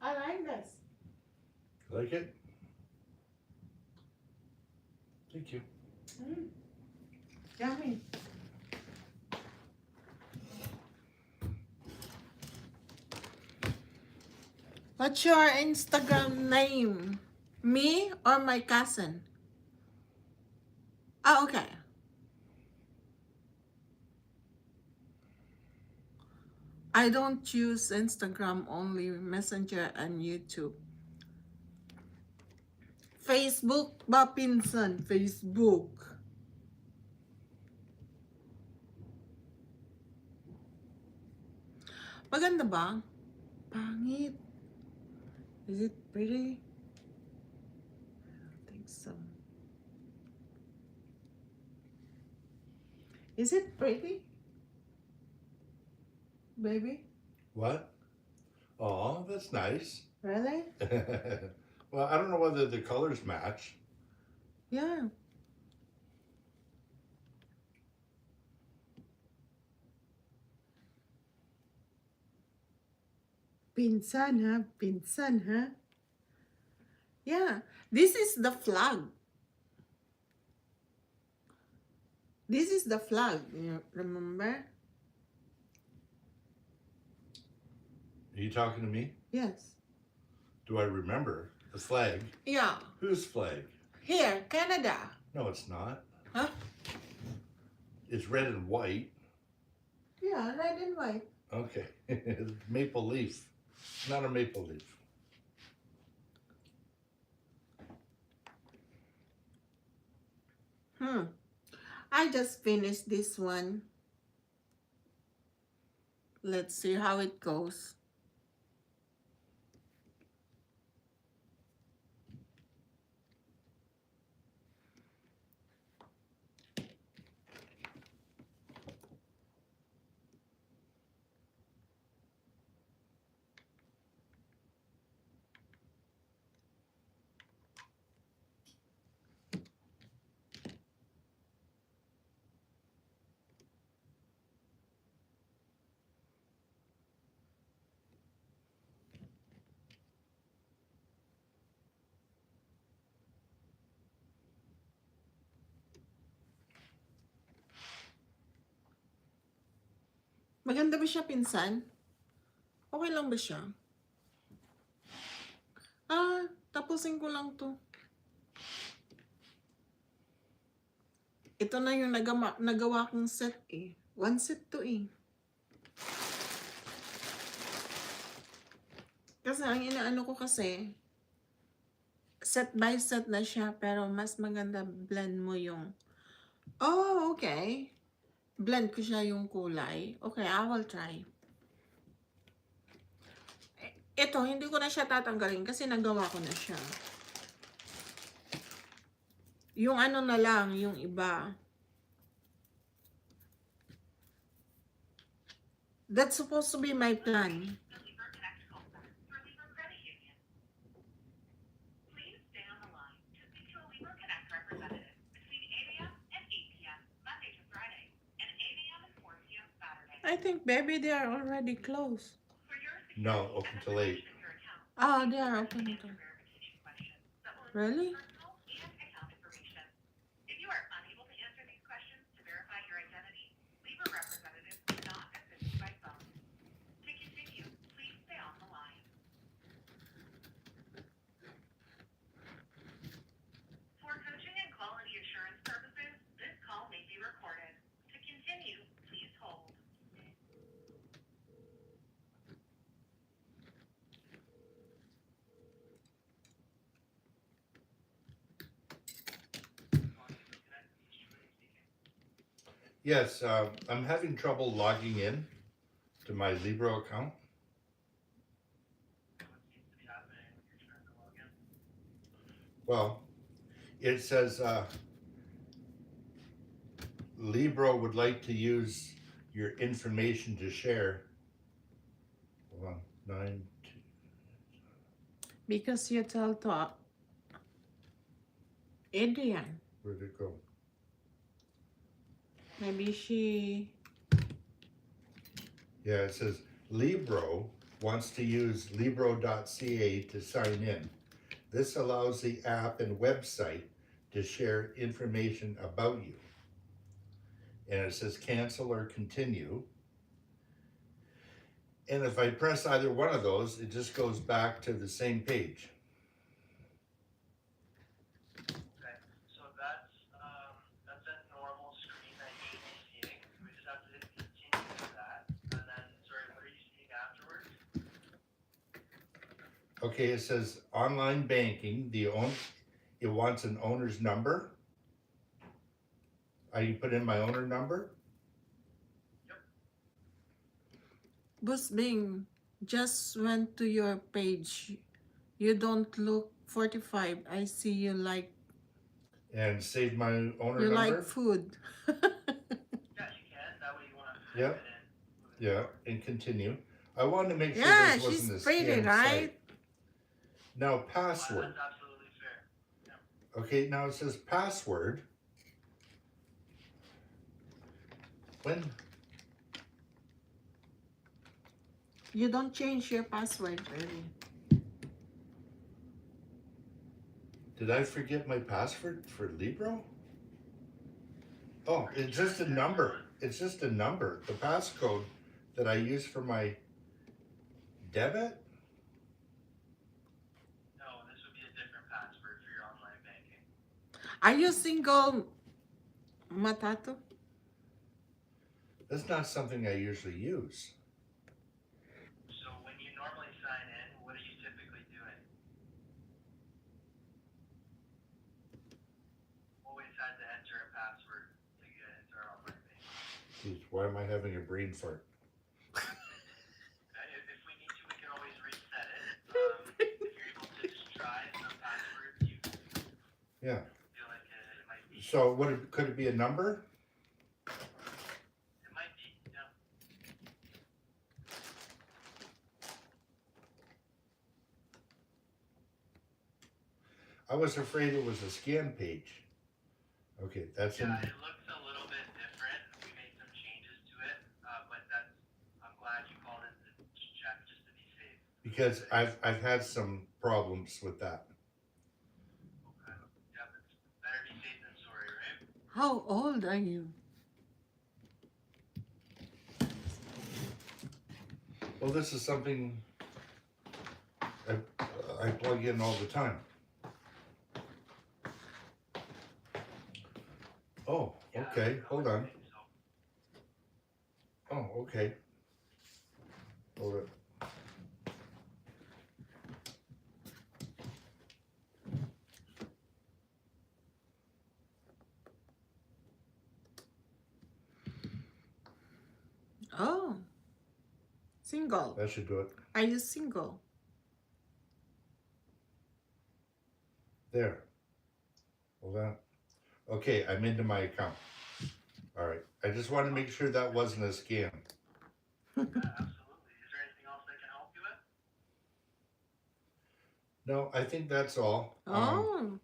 I like this. Like it? Thank you. Yummy. What's your Instagram name? Me or my cousin? Oh, okay. I don't use Instagram, only Messenger and YouTube. Facebook ba, pinsan? Facebook. Maganda ba? Pangit. Is it pretty? I don't think so. Is it pretty? Baby? What? Oh, that's nice. Really? Well, I don't know whether the colors match. Yeah. Pinsan, ha? Pinsan, ha? Yeah. This is the flag. This is the flag. You remember? Are you talking to me? Yes. Do I remember the flag? Yeah. Whose flag? Here, Canada. No, it's not. Huh? It's red and white. Yeah, red and white. Okay. Maple leaf. Not a maple leaf. I just finished this one. Let's see how it goes. Maganda ba siya, pinsan? Okay lang ba siya? Tapusin ko lang to. Ito na yung nagawa kong set eh. One set to eh. Kasi ang inaano ko kasi, set by set na siya, pero mas maganda blend mo yung, oh, okay. Blend ko siya yung kulay. Okay, I will try. Ito, hindi ko na siya tatanggalin kasi nagawa ko na siya. Yung ano na lang, yung iba. That's supposed to be my plan. I think, baby, they are already closed. No, open till 8. Oh, they are open too. Really? Yes, I'm having trouble logging in to my Libro account. Well, It says Libro would like to use your information to share. Hold on, 9. Because you tell to Adrian. Where'd it go? Maybe she. Yeah, it says Libro wants to use libro.ca to sign in. This allows the app and website to share information about you. And it says cancel or continue. And if I press either one of those, it just goes back to the same page. Okay, so that's a normal screen that you should be seeing. We just have to hit continue for that. And then, sorry, what are you seeing afterwards? Okay, it says online banking. It wants an owner's number. I put in my owner number. Boss Bing just went to your page. You don't look 45. I see you like And save my owner you number. like food. Yeah, you can. That way you want to Yep. type it in. Yeah, and continue. I wanted to make sure Yeah, this wasn't she's a pretty, scam right? site. Now password. That's absolutely fair. Okay, now it says password. When You don't change your password, really. did I forget my password for Libro? Oh, it's just a number. It's just a number. The passcode that I use for my debit. No, this would be a different password for your online banking. Are you single, Matato? That's not something I usually use. So when you normally sign in, what are you typically doing? Always had to enter a password to get into our online banking. Jeez, why am I having a brain fart? If we need to, we can always reset it. If you're able to just try some passwords, you Yeah. feel like it might be. So could it be a number? It might be, yeah. I was afraid it was a scam page. Okay, that's in. Yeah, it looks a little bit different. We made some changes to it, but I'm glad you called it to check just to be safe. Because I've had some problems with that. Okay. Yeah, but it's better be safe than sorry, right? How old are you? Well, this is something I plug in all the time. Oh, Yeah, okay. I Hold would on. think so. Oh, okay. Hold it. Oh, single. That should do it. Are you single? There. Hold on. Okay, I'm into my account. All right. I just want to make sure that wasn't a scam. Yeah, absolutely. Is there anything else I can help you with? No, I think that's all. Oh,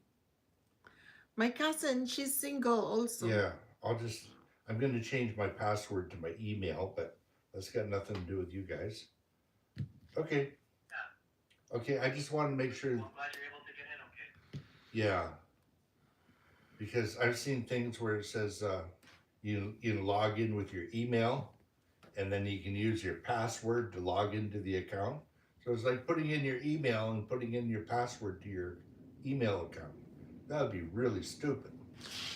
my cousin, she's single also. Yeah, I'm going to change my password to my email, but that's got nothing to do with you guys. Okay. Yeah. Okay, I just want to make sure. Well, I'm glad you're able to get in okay. Yeah. Because I've seen things where it says you log in with your email and then you can use your password to log into the account. So it's like putting in your email and putting in your password to your email account. That would be really stupid.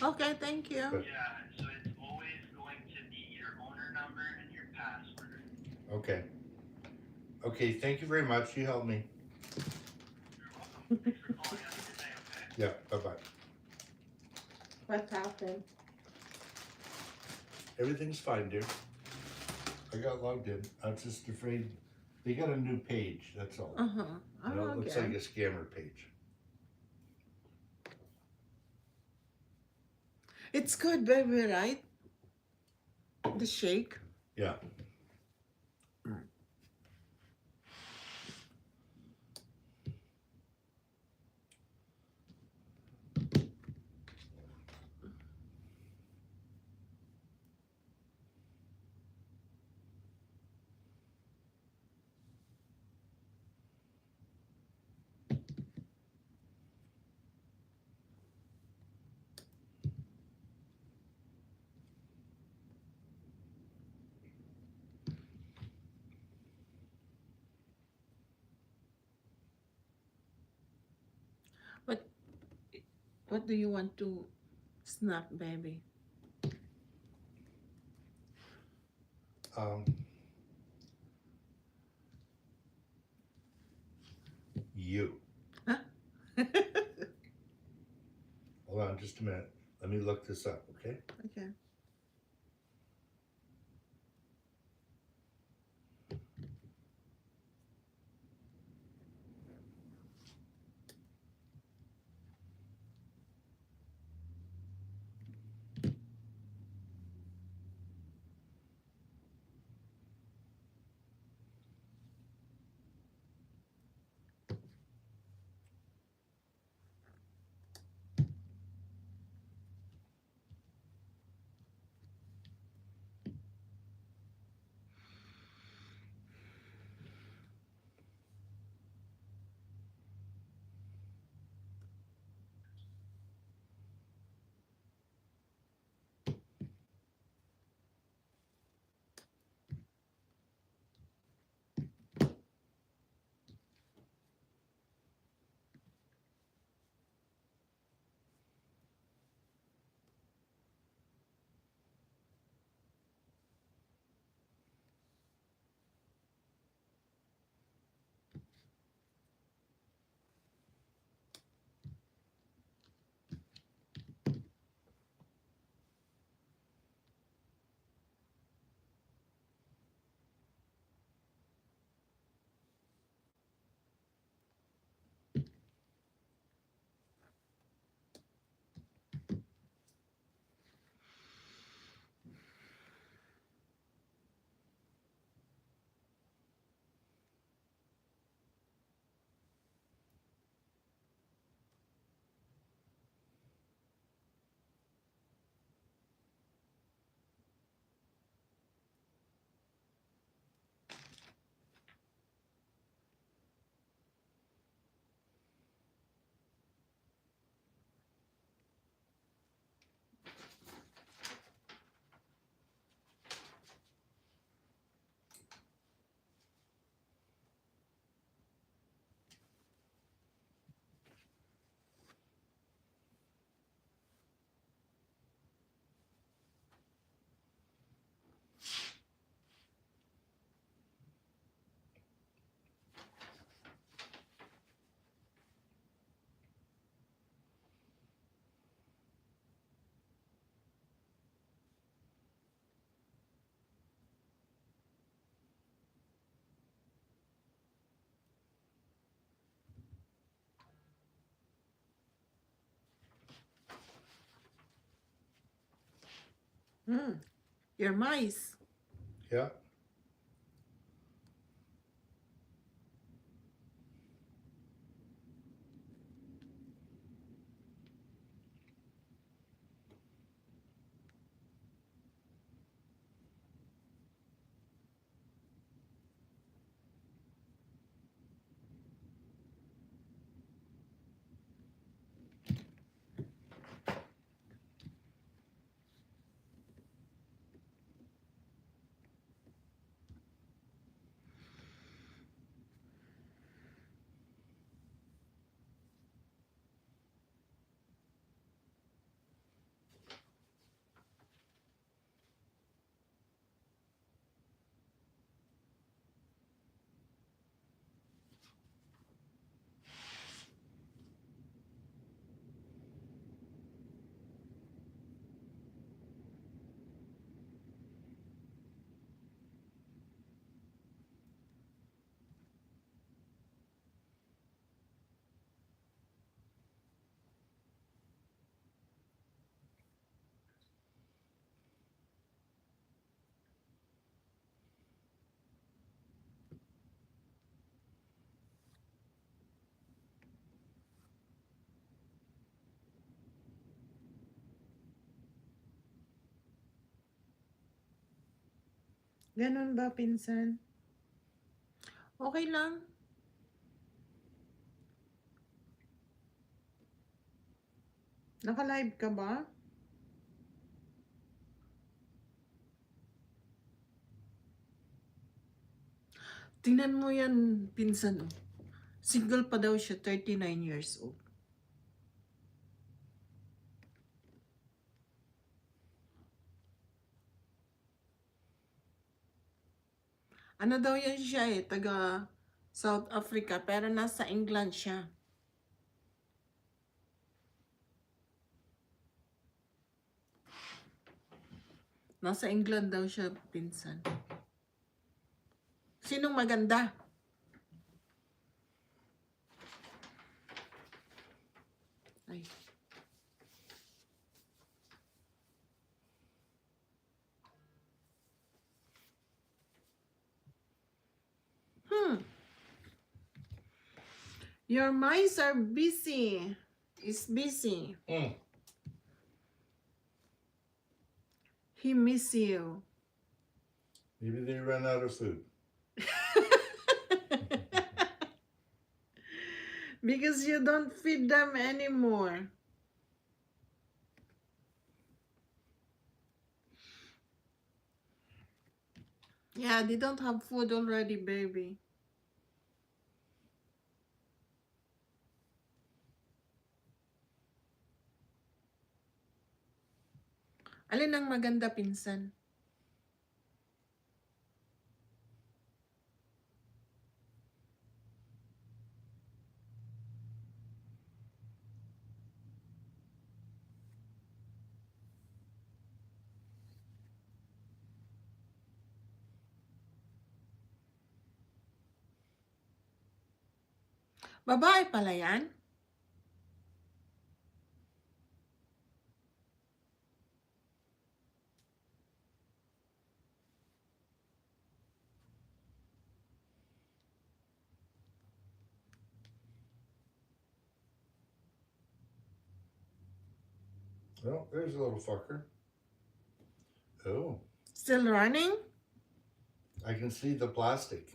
Okay, thank you. But- Yeah, so it's always going to be your owner number and your password. Okay. Okay, thank you very much. You helped me. You're welcome. Thanks for calling. Have a good day, okay? Yeah, bye-bye. What happened? Everything's fine, dear. I got logged in. I'm just afraid they got a new page, that's all. Uh-huh. You know, it Oh, looks okay. like a scammer page. It's good, baby, right? The shake. Yeah. What What do you want to snack, baby? Um, you. Huh? Hold on just a minute. Let me look this up, okay? Okay. Mm, your mice. Yeah. Ganun ba, pinsan? Okay lang. Naka-live ka ba? Tingnan mo yan, pinsan. Oh. Single pa daw siya, 39 years old. Ano daw yan siya taga South Africa, pero nasa England siya. Nasa England daw siya, pinsan. Sinong maganda? Ay. Your mice are busy. Is busy. He miss you. Maybe they run out of food. Because you don't feed them anymore. Yeah, they don't have food already, baby. Alin ang maganda, pinsan? Babae pala yan? Oh, there's a little fucker. Oh, Still running? I can see the plastic.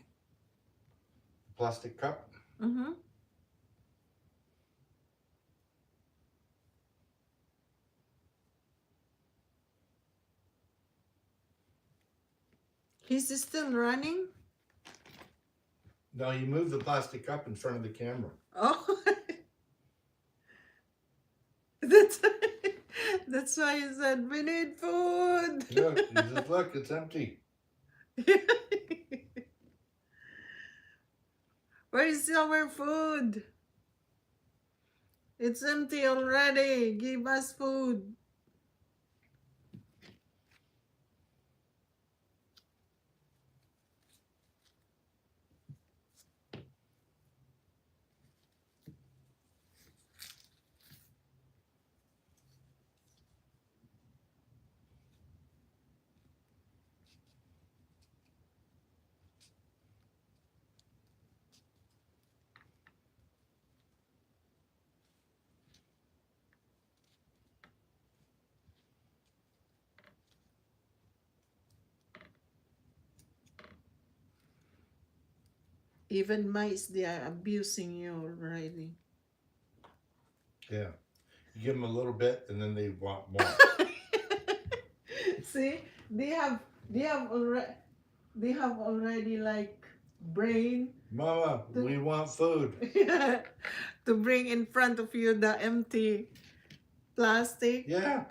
Plastic cup. Mm-hmm. He's still running? No, you move the plastic cup in front of the camera. Oh. that's, that's why he said, we need food. Look, he says, look, it's empty. Where is our food? It's empty already. Give us food. Even mice, they are abusing you already. Yeah. You give them a little bit and then they want more. See, they have already like brain Mama, we want food. to bring in front of you the empty plastic. Yeah.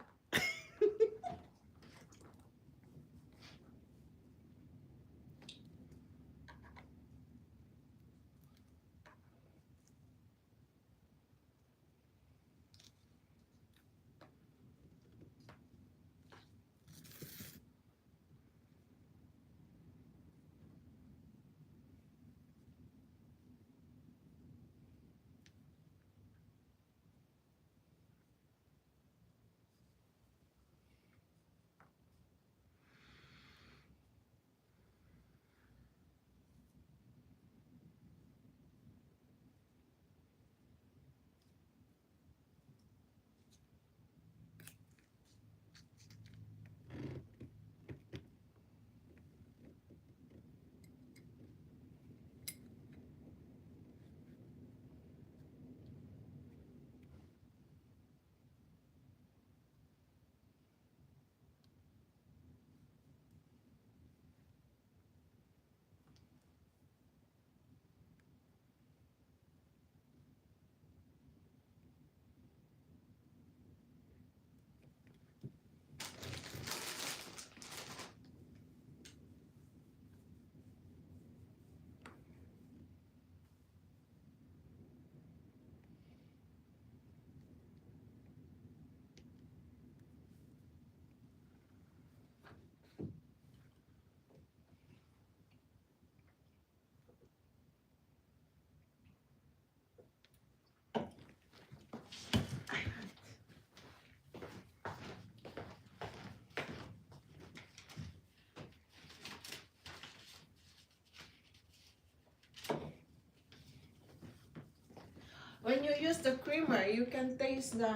When you use the creamer, you can taste the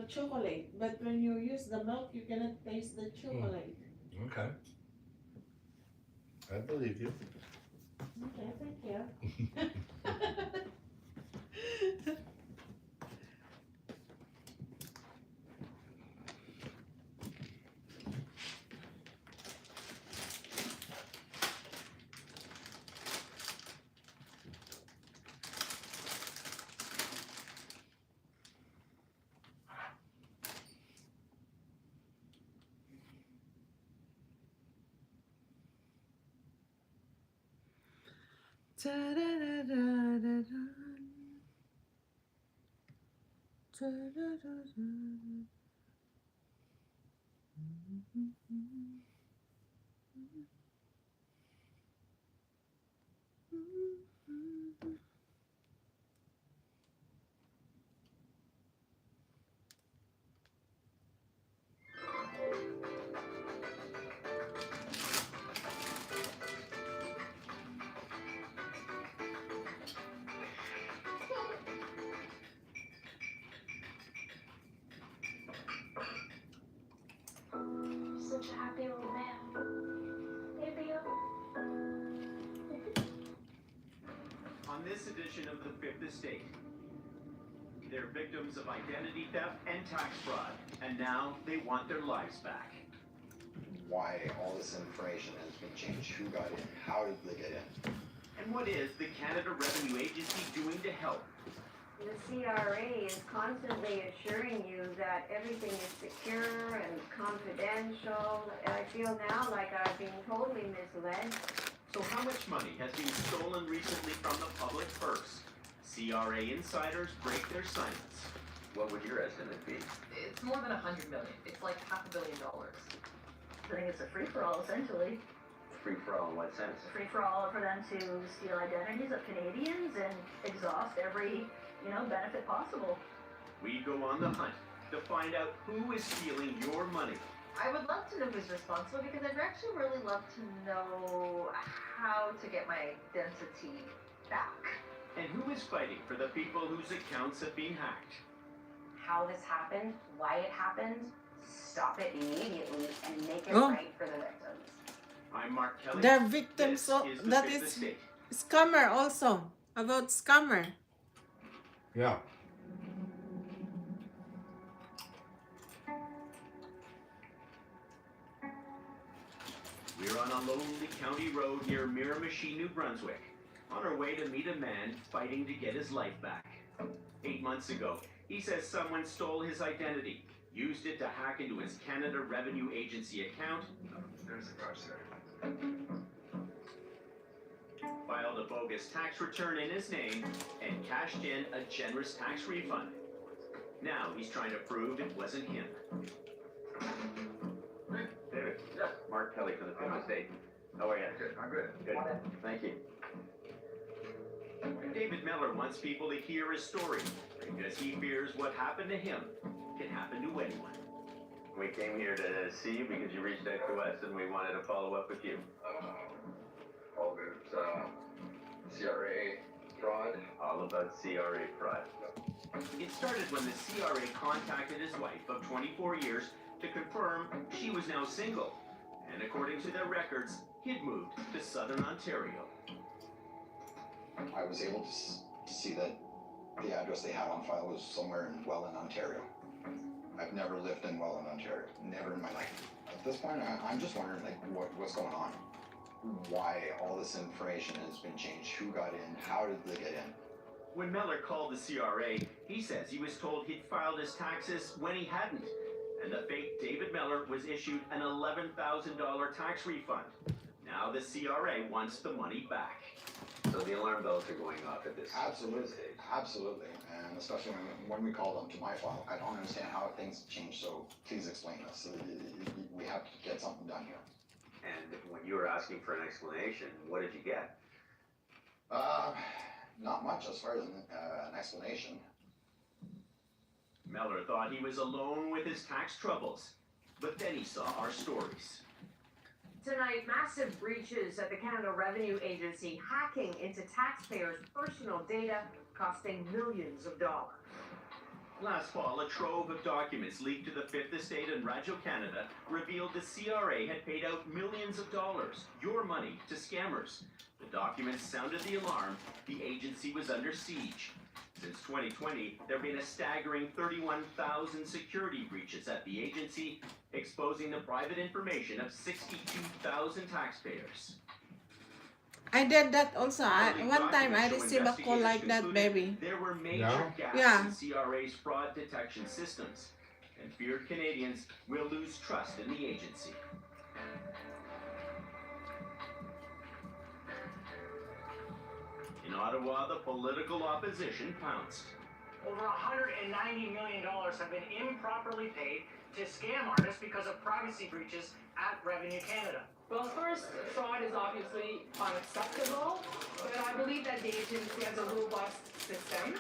chocolate, but when you use the milk, you cannot taste the chocolate. Okay. I believe you. Okay, thank you. Such a happy little man. Hey, Bill. On this edition of the Fifth Estate, they're victims of identity theft and tax fraud, and now they want their lives back. Why all this information has been changed, who got in, how did they get in? And what is the Canada Revenue Agency doing to help? The CRA is constantly assuring you that everything is secure and confidential. I feel now like I've been totally misled. So how much money has been stolen recently from the public purse? CRA insiders break their silence. What would your estimate be? It's more than $100 million. It's like $500 million. I think it's a free-for-all, essentially. Free for all in what sense? Free-for-all for them to steal identities of Canadians and exhaust every, benefit possible. We go on the hunt to find out who is stealing your money. I would love to know who's responsible because I'd actually really love to know how to get my identity back. And who is fighting for the people whose accounts have been hacked. How this happened, why it happened, stop it immediately, and make it Oh. right for the victims. I'm Mark Kelly. They're victims, This so is the that Fifth is Estate. scammer also. About scammer. Yeah. We're on a lonely county road near Miramichi, New Brunswick, on our way to meet a man fighting to get his life back. 8 months ago, he says someone stole his identity, used it to hack into his Canada Revenue Agency account, There's the garage there. filed a bogus tax return in his name, and cashed in a generous tax refund. Now he's trying to prove it wasn't him. David, Mark Kelly from the Fifth Estate. How are you? Good, I'm good. Good. Thank you. David Miller wants people to hear his story because he fears what happened to him can happen to anyone. We came here to see you because you reached out to us and we wanted to follow up with you. All good. CRA fraud. All about CRA fraud. It started when the CRA contacted his wife of 24 years to confirm she was now single. And according to their records, he'd moved to Southern Ontario. I was able to see that the address they had on file was somewhere in Welland, Ontario. I've never lived in Welland, Ontario. Never in my life. At this point, I'm just wondering, what's going on? Why all this information has been changed? Who got in? How did they get in? When Miller called the CRA, he says he was told he'd filed his taxes when he hadn't. And the fake David Miller was issued an $11,000 tax refund. Now the CRA wants the money back. So the alarm bells are going off at this Absolutely, stage. absolutely, and especially when we call them to my file, I don't understand how things change. So please explain this. We have to get something done here. And when you were asking for an explanation, what did you get? Not much as far as an explanation. Miller thought he was alone with his tax troubles. But then he saw our stories. Tonight, massive breaches at the Canada Revenue Agency hacking into taxpayers' personal data costing millions of dollars. Last fall, a trove of documents leaked to the Fifth Estate and Radio Canada revealed the CRA had paid out millions of dollars, your money, to scammers. The documents sounded the alarm. The agency was under siege. Since 2020, there have been a staggering 31,000 security breaches at the agency, exposing the private information of 62,000 taxpayers. I did that also. One time I received a call like that, baby. There were major Yeah? gaps Yeah. in CRA's fraud detection systems, and feared Canadians will lose trust in the agency. In Ottawa, the political opposition pounced. Over $190 million have been improperly paid to scam artists because of privacy breaches at Revenue Canada. Well, first, fraud is obviously unacceptable, but I believe that the agency has a robust system.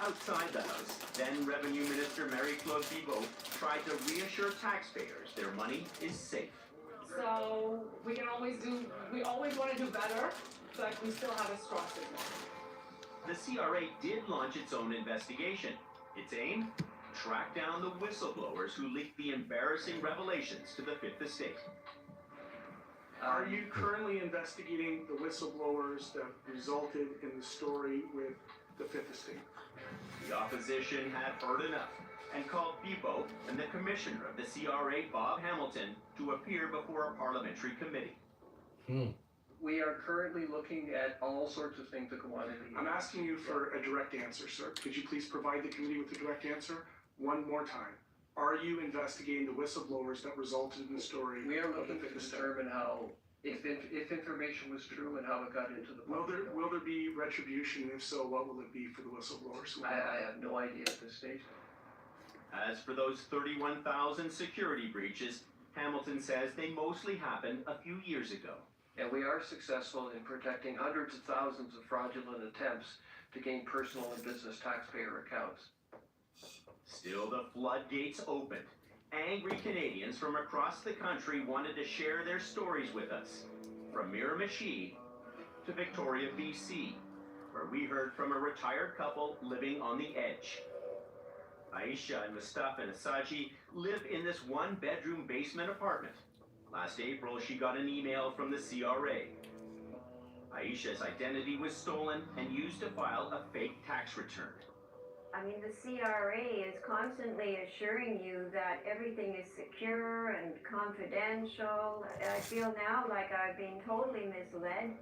Outside the House, then Revenue Minister Marie-Claude Bibeau tried to reassure taxpayers their money is safe. So we always want to do better, but we still have a strong system. The CRA did launch its own investigation. Its aim? Track down the whistleblowers who leaked the embarrassing revelations to the Fifth Estate. Are you currently investigating the whistleblowers that resulted in the story with the Fifth Estate? The opposition had heard enough and called Bibeau and the commissioner of the CRA, Bob Hamilton, to appear before a parliamentary committee. We are currently looking at all sorts of things that go on in the I'm asking you for a direct answer, sir. Could you please provide the committee with a direct answer? One more time. Are you investigating the whistleblowers that resulted in the story? We are of the looking to Fifth Estate? determine how, if information was true and how it got into the public. Will there be retribution, and if so, what will it be for the whistleblowers? I have no idea at this stage. As for those 31,000 security breaches, Hamilton says they mostly happened a few years ago. And we are successful in protecting hundreds of thousands of fraudulent attempts to gain personal and business taxpayer accounts. Still, the floodgates opened. Angry Canadians from across the country wanted to share their stories with us. From Miramichi to Victoria, BC, where we heard from a retired couple living on the edge. Aisha and Mustafa Nasaji live in this one-bedroom basement apartment. Last April, she got an email from the CRA. Aisha's identity was stolen and used to file a fake tax return. I mean, the CRA is constantly assuring you that everything is secure and confidential. I feel now like I've been totally misled.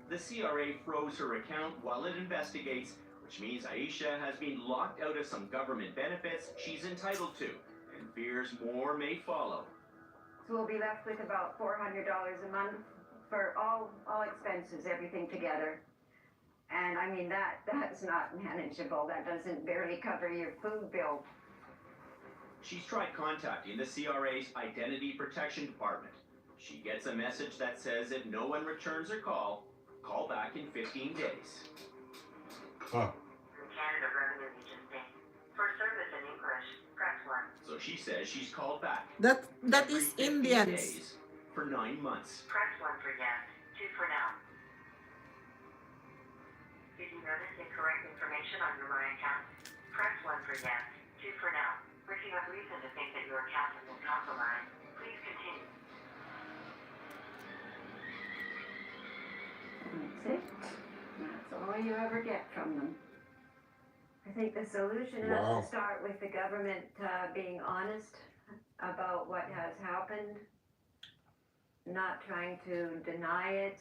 The CRA froze her account while it investigates, which means Aisha has been locked out of some government benefits she's entitled to, and fears more may follow. So we'll be left with about $400 a month for all expenses, everything together. And I mean, that's not manageable. That doesn't barely cover your food bill. She's tried contacting the CRA's Identity Protection Department. She gets a message that says if no one returns her call, call back in 15 days. Huh. Canada Revenue Agency. For service in English, press 1. So she says she's called back. That every is 15 Indians. days for 9 months. Press 1 for yes, 2 for no. Did you notice incorrect information on your My account? Press 1 for yes, 2 for no. If you have reason to think that your account has been compromised, please continue. That's it. That's all you ever get from them. I think the solution has Wow. to start with the government being honest about what has happened, not trying to deny it,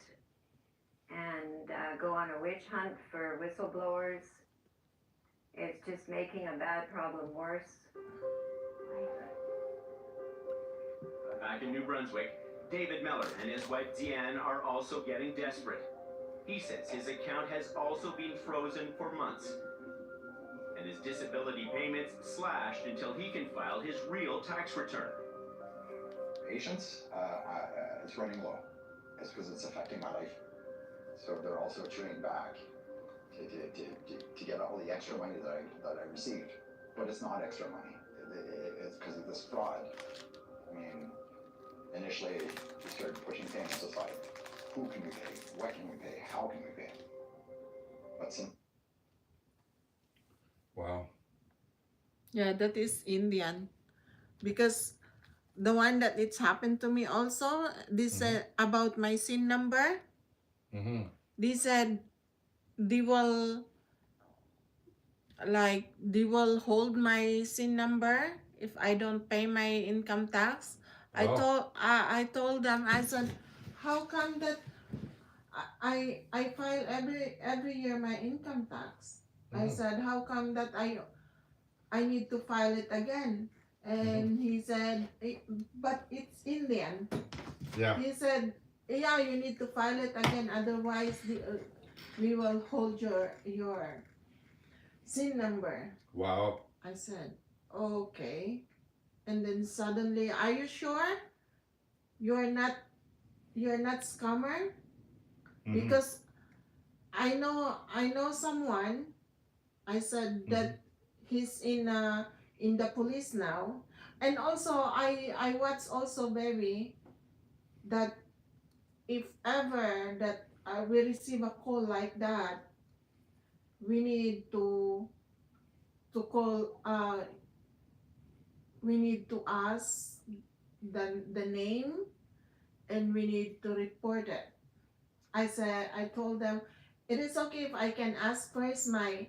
and go on a witch hunt for whistleblowers. It's just making a bad problem worse. Back in New Brunswick, David Miller and his wife Deanne are also getting desperate. He says his account has also been frozen for months, and his disability payments slashed until he can file his real tax return. Patience, it's running low. It's because it's affecting my life. So they're also chewing back to get all the extra money that I received. But it's not extra money. It's because of this fraud. I mean, initially we started pushing payments aside. Who can we pay? What can we pay? How can we pay? But since Yeah, that is Indian. Because the one that it's happened to me also, they said about my SIN number. They said they will they will hold my SIN number if I don't pay my income tax. I told them, I said, how come that I file every year my income tax. I said, how come that I need to file it again? And he said, but it's Indian. Yeah. He said, yeah, you need to file it again, otherwise we will hold your SIN number. Wow. I said, okay. And then suddenly, are you sure you're not scammer? Because I know someone. I said that he's in the police now. And also I watch also, baby, that if ever that we receive a call like that, we need call we need to ask the name, and we need to report it. I told them, it is okay if I can ask first my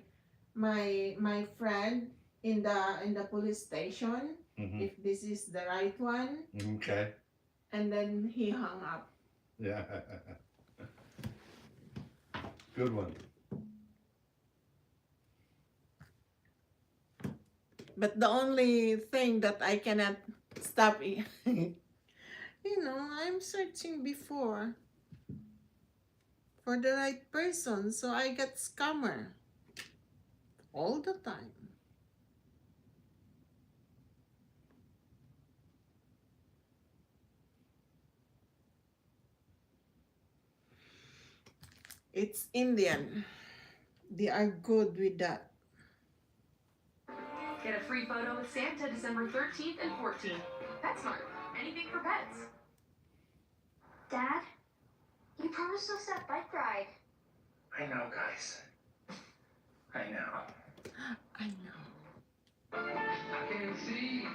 friend in the police station if this is the right one. Okay. And then he hung up. Yeah. Good one. But the only thing that I cannot stop I'm searching before for the right person, so I get scammer all the time. It's Indian. They are good with that. Get a free photo with Santa December 13th and 14th. PetSmart. Anything for pets. Dad, you promised us that bike ride. I know, guys. I know. I know. I can see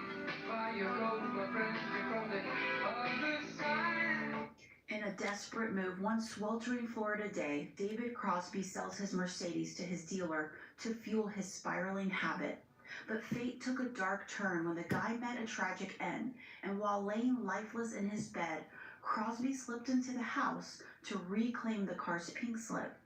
by your road, my friend, you're from the other side. In a desperate move, one sweltering Florida day, David Crosby sells his Mercedes to his dealer to fuel his spiraling habit. But fate took a dark turn when the guy met a tragic end, and while laying lifeless in his bed, Crosby slipped into the house to reclaim the car's pink slip.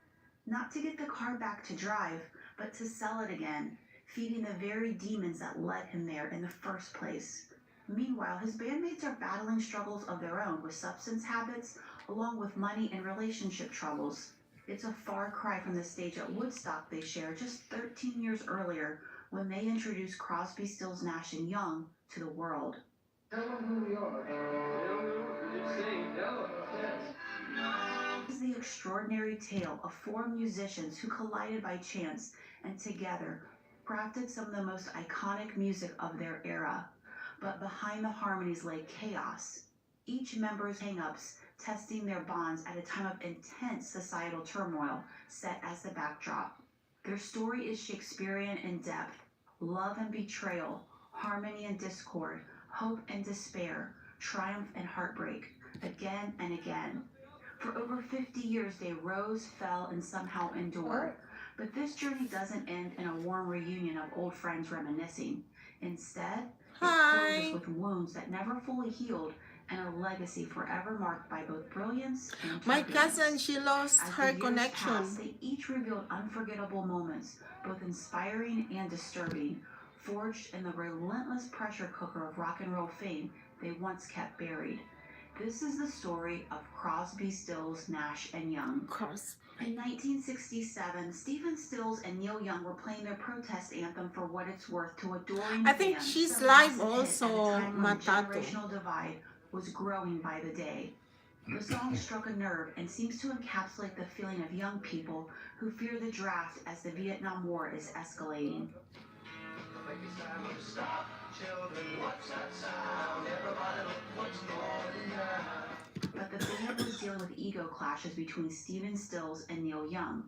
Not to get the car back to drive, but to sell it again, feeding the very demons that led him there in the first place. Meanwhile, his bandmates are battling struggles of their own with substance habits, along with money and relationship troubles. It's a far cry from the stage at Woodstock they shared just 13 years earlier when they introduced Crosby, Stills, Nash & Young to the world. Tell them who we are. Just say hello. This is the extraordinary tale of four musicians who collided by chance and together crafted some of the most iconic music of their era. But behind the harmonies lay chaos. Each member's hang-ups testing their bonds at a time of intense societal turmoil set as the backdrop. Their story is Shakespearean in depth. Love and betrayal, harmony and discord, hope and despair, triumph and heartbreak, again and again. For over 50 years, they rose, fell, and somehow endured. But this journey doesn't end in a warm reunion of old friends reminiscing. Instead, it closes with wounds that never fully healed and a legacy forever marked by both brilliance and My turbulence. cousin, she lost As her the years connection. passed, they each revealed unforgettable moments, both inspiring and disturbing, forged in the relentless pressure cooker of rock and roll fame they once kept buried. This is the story of Crosby, Stills, Nash & Young. In 1967, Stephen Stills and Neil Young were playing their protest anthem For What It's Worth to adoring I think fans. she's The live massive hit also, at a time when the Matato. generational divide was growing by the day. The song struck a nerve and seems to encapsulate the feeling of young people who fear the draft as the Vietnam War is escalating. But the band was dealing with ego clashes between Stephen Stills and Neil Young.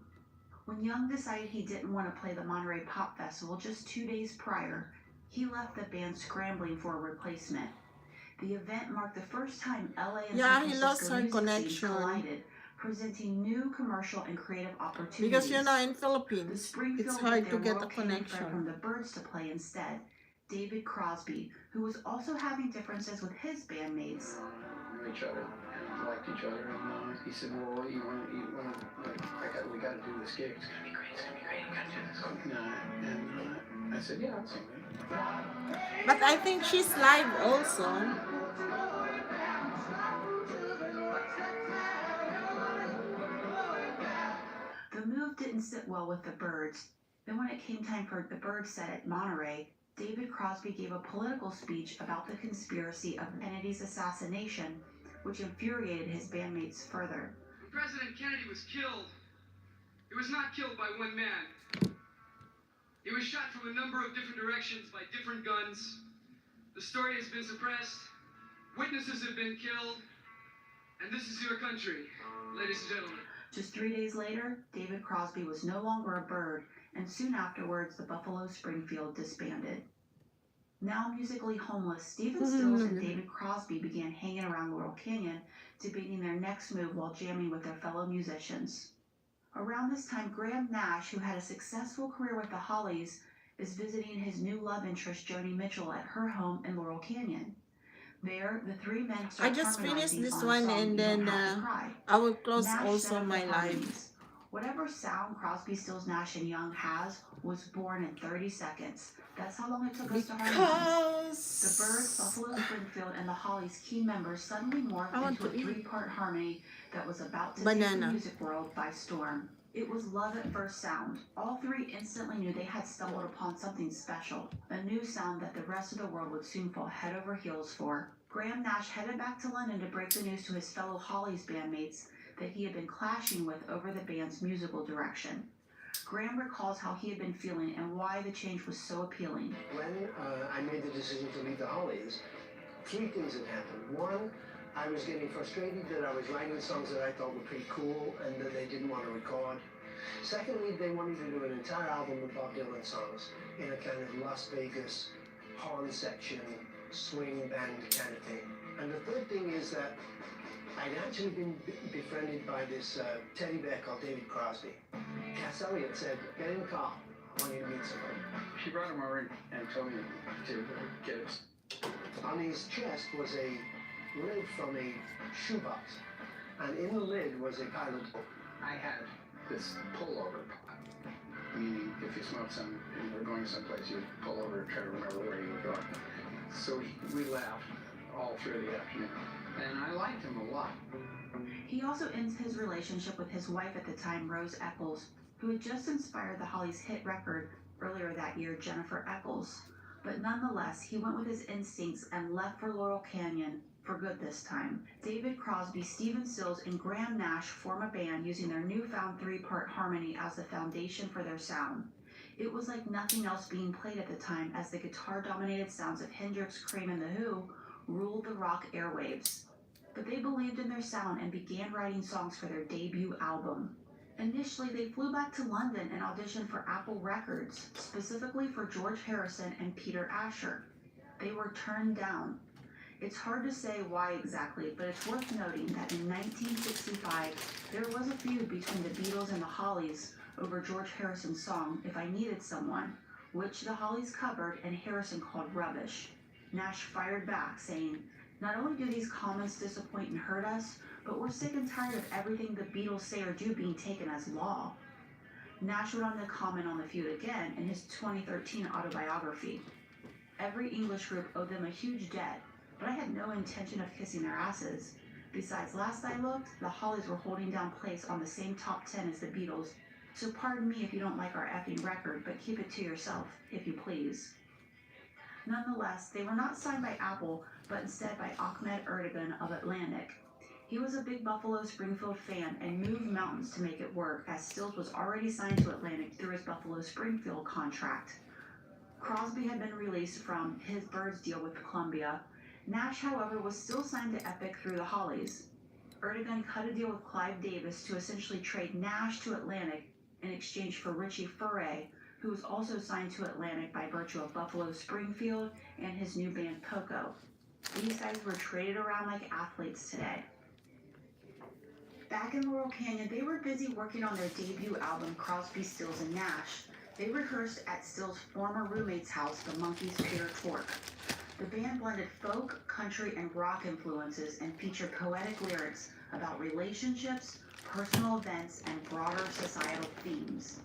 When Young decided he didn't want to play the Monterey Pop Festival just 2 days prior, he left the band scrambling for a replacement. The event marked the first time LA and Yeah, San he lost Francisco her music scenes connection. collided, presenting new commercial and creative opportunities. Because you're not in The Philippines, Springfield it's get hard their to get Laurel a Canyon friend from connection. the Byrds to play instead, David Crosby, who was also having differences with his bandmates. Knew each other and liked each other, and he said, "Well, we got to do this gig. It's gonna be great. It's gonna be great. We got to do this." And I said, "Yeah, I'll sing it." But I think she's live also. The move didn't sit well with the Byrds. Then when it came time for the Byrds set at Monterey, David Crosby gave a political speech about the conspiracy of Kennedy's assassination, which infuriated his bandmates further. When President Kennedy was killed, he was not killed by one man. He was shot from a number of different directions by different guns. The story has been suppressed. Witnesses have been killed. And this is your country, ladies and gentlemen. Just 3 days later, David Crosby was no longer a Byrd, and soon afterwards, the Buffalo Springfield disbanded. Now musically homeless, Stephen Stills and David Crosby began hanging around Laurel Canyon, debating their next move while jamming with their fellow musicians. Around this time, Graham Nash, who had a successful career with the Hollies, is visiting his new love interest, Joni Mitchell, at her home in Laurel Canyon. There, the three men start I just finished harmonizing this on one the song and You then Don't Have to Cry. I will close Nash also set up my the live. harmonies. Whatever sound Crosby, Stills, Nash, and Young has was born in 30 seconds. That's how long it took us to harmonize. The Byrds, Buffalo Springfield, and the Hollies' key members suddenly morphed into a three-part harmony that was about to take the music world by storm. It was love at first sound. All three instantly knew they had stumbled upon something special, a new sound that the rest of the world would soon fall head over heels for. Graham Nash headed back to London to break the news to his fellow Hollies bandmates that he had been clashing with over the band's musical direction. Graham recalls how he had been feeling and why the change was so appealing. When I made the decision to leave the Hollies, three things had happened. One, I was getting frustrated that I was writing songs that I thought were pretty cool and that they didn't want to record. Secondly, they wanted to do an entire album of Bob Dylan songs in a kind of Las Vegas horn section, swing band kind of thing. And the third thing is that I'd actually been befriended by this teddy bear called David Crosby. Cass Elliot said, "Get in the car, I want you to meet somebody." She brought him over and told me to get it. On his chest was a lid from a shoebox, and in the lid was a pilot book. I had this pullover, meaning if you smoke some and we're going someplace, you pull over and try to remember where you were going. So we laughed all through the afternoon, and I liked him a lot. He also ends his relationship with his wife at the time, Rose Eccles, who had just inspired the Hollies' hit record earlier that year, Jennifer Eccles. But nonetheless, he went with his instincts and left for Laurel Canyon for good this time. David Crosby, Stephen Stills, and Graham Nash form a band using their newfound three-part harmony as the foundation for their sound. It was like nothing else being played at the time, as the guitar-dominated sounds of Hendrix, Cream, and The Who ruled the rock airwaves. But they believed in their sound and began writing songs for their debut album. Initially, they flew back to London and auditioned for Apple Records, specifically for George Harrison and Peter Asher. They were turned down. It's hard to say why exactly, but it's worth noting that in 1965, there was a feud between the Beatles and the Hollies over George Harrison's song, If I Needed Someone, which the Hollies covered and Harrison called rubbish. Nash fired back, saying, "Not only do these comments disappoint and hurt us, but we're sick and tired of everything the Beatles say or do being taken as law." Nash went on to comment on the feud again in his 2013 autobiography. "Every English group owed them a huge debt, but I had no intention of kissing their asses. Besides, last I looked, the Hollies were holding down place on the same top 10 as the Beatles, so pardon me if you don't like our effing record, but keep it to yourself, if you please." Nonetheless, they were not signed by Apple, but instead by Ahmet Erdogan of Atlantic. He was a big Buffalo Springfield fan and moved mountains to make it work, as Stills was already signed to Atlantic through his Buffalo Springfield contract. Crosby had been released from his Byrds deal with Columbia. Nash, however, was still signed to Epic through the Hollies. Erdogan cut a deal with Clive Davis to essentially trade Nash to Atlantic in exchange for Richie Furay, who was also signed to Atlantic by virtue of Buffalo Springfield and his new band Poco. These guys were traded around like athletes today. Back in Laurel Canyon, they were busy working on their debut album, Crosby, Stills and Nash. They rehearsed at Stills' former roommate's house, the Monkees' Peter Tork. The band blended folk, country, and rock influences and featured poetic lyrics about relationships, personal events, and broader societal themes.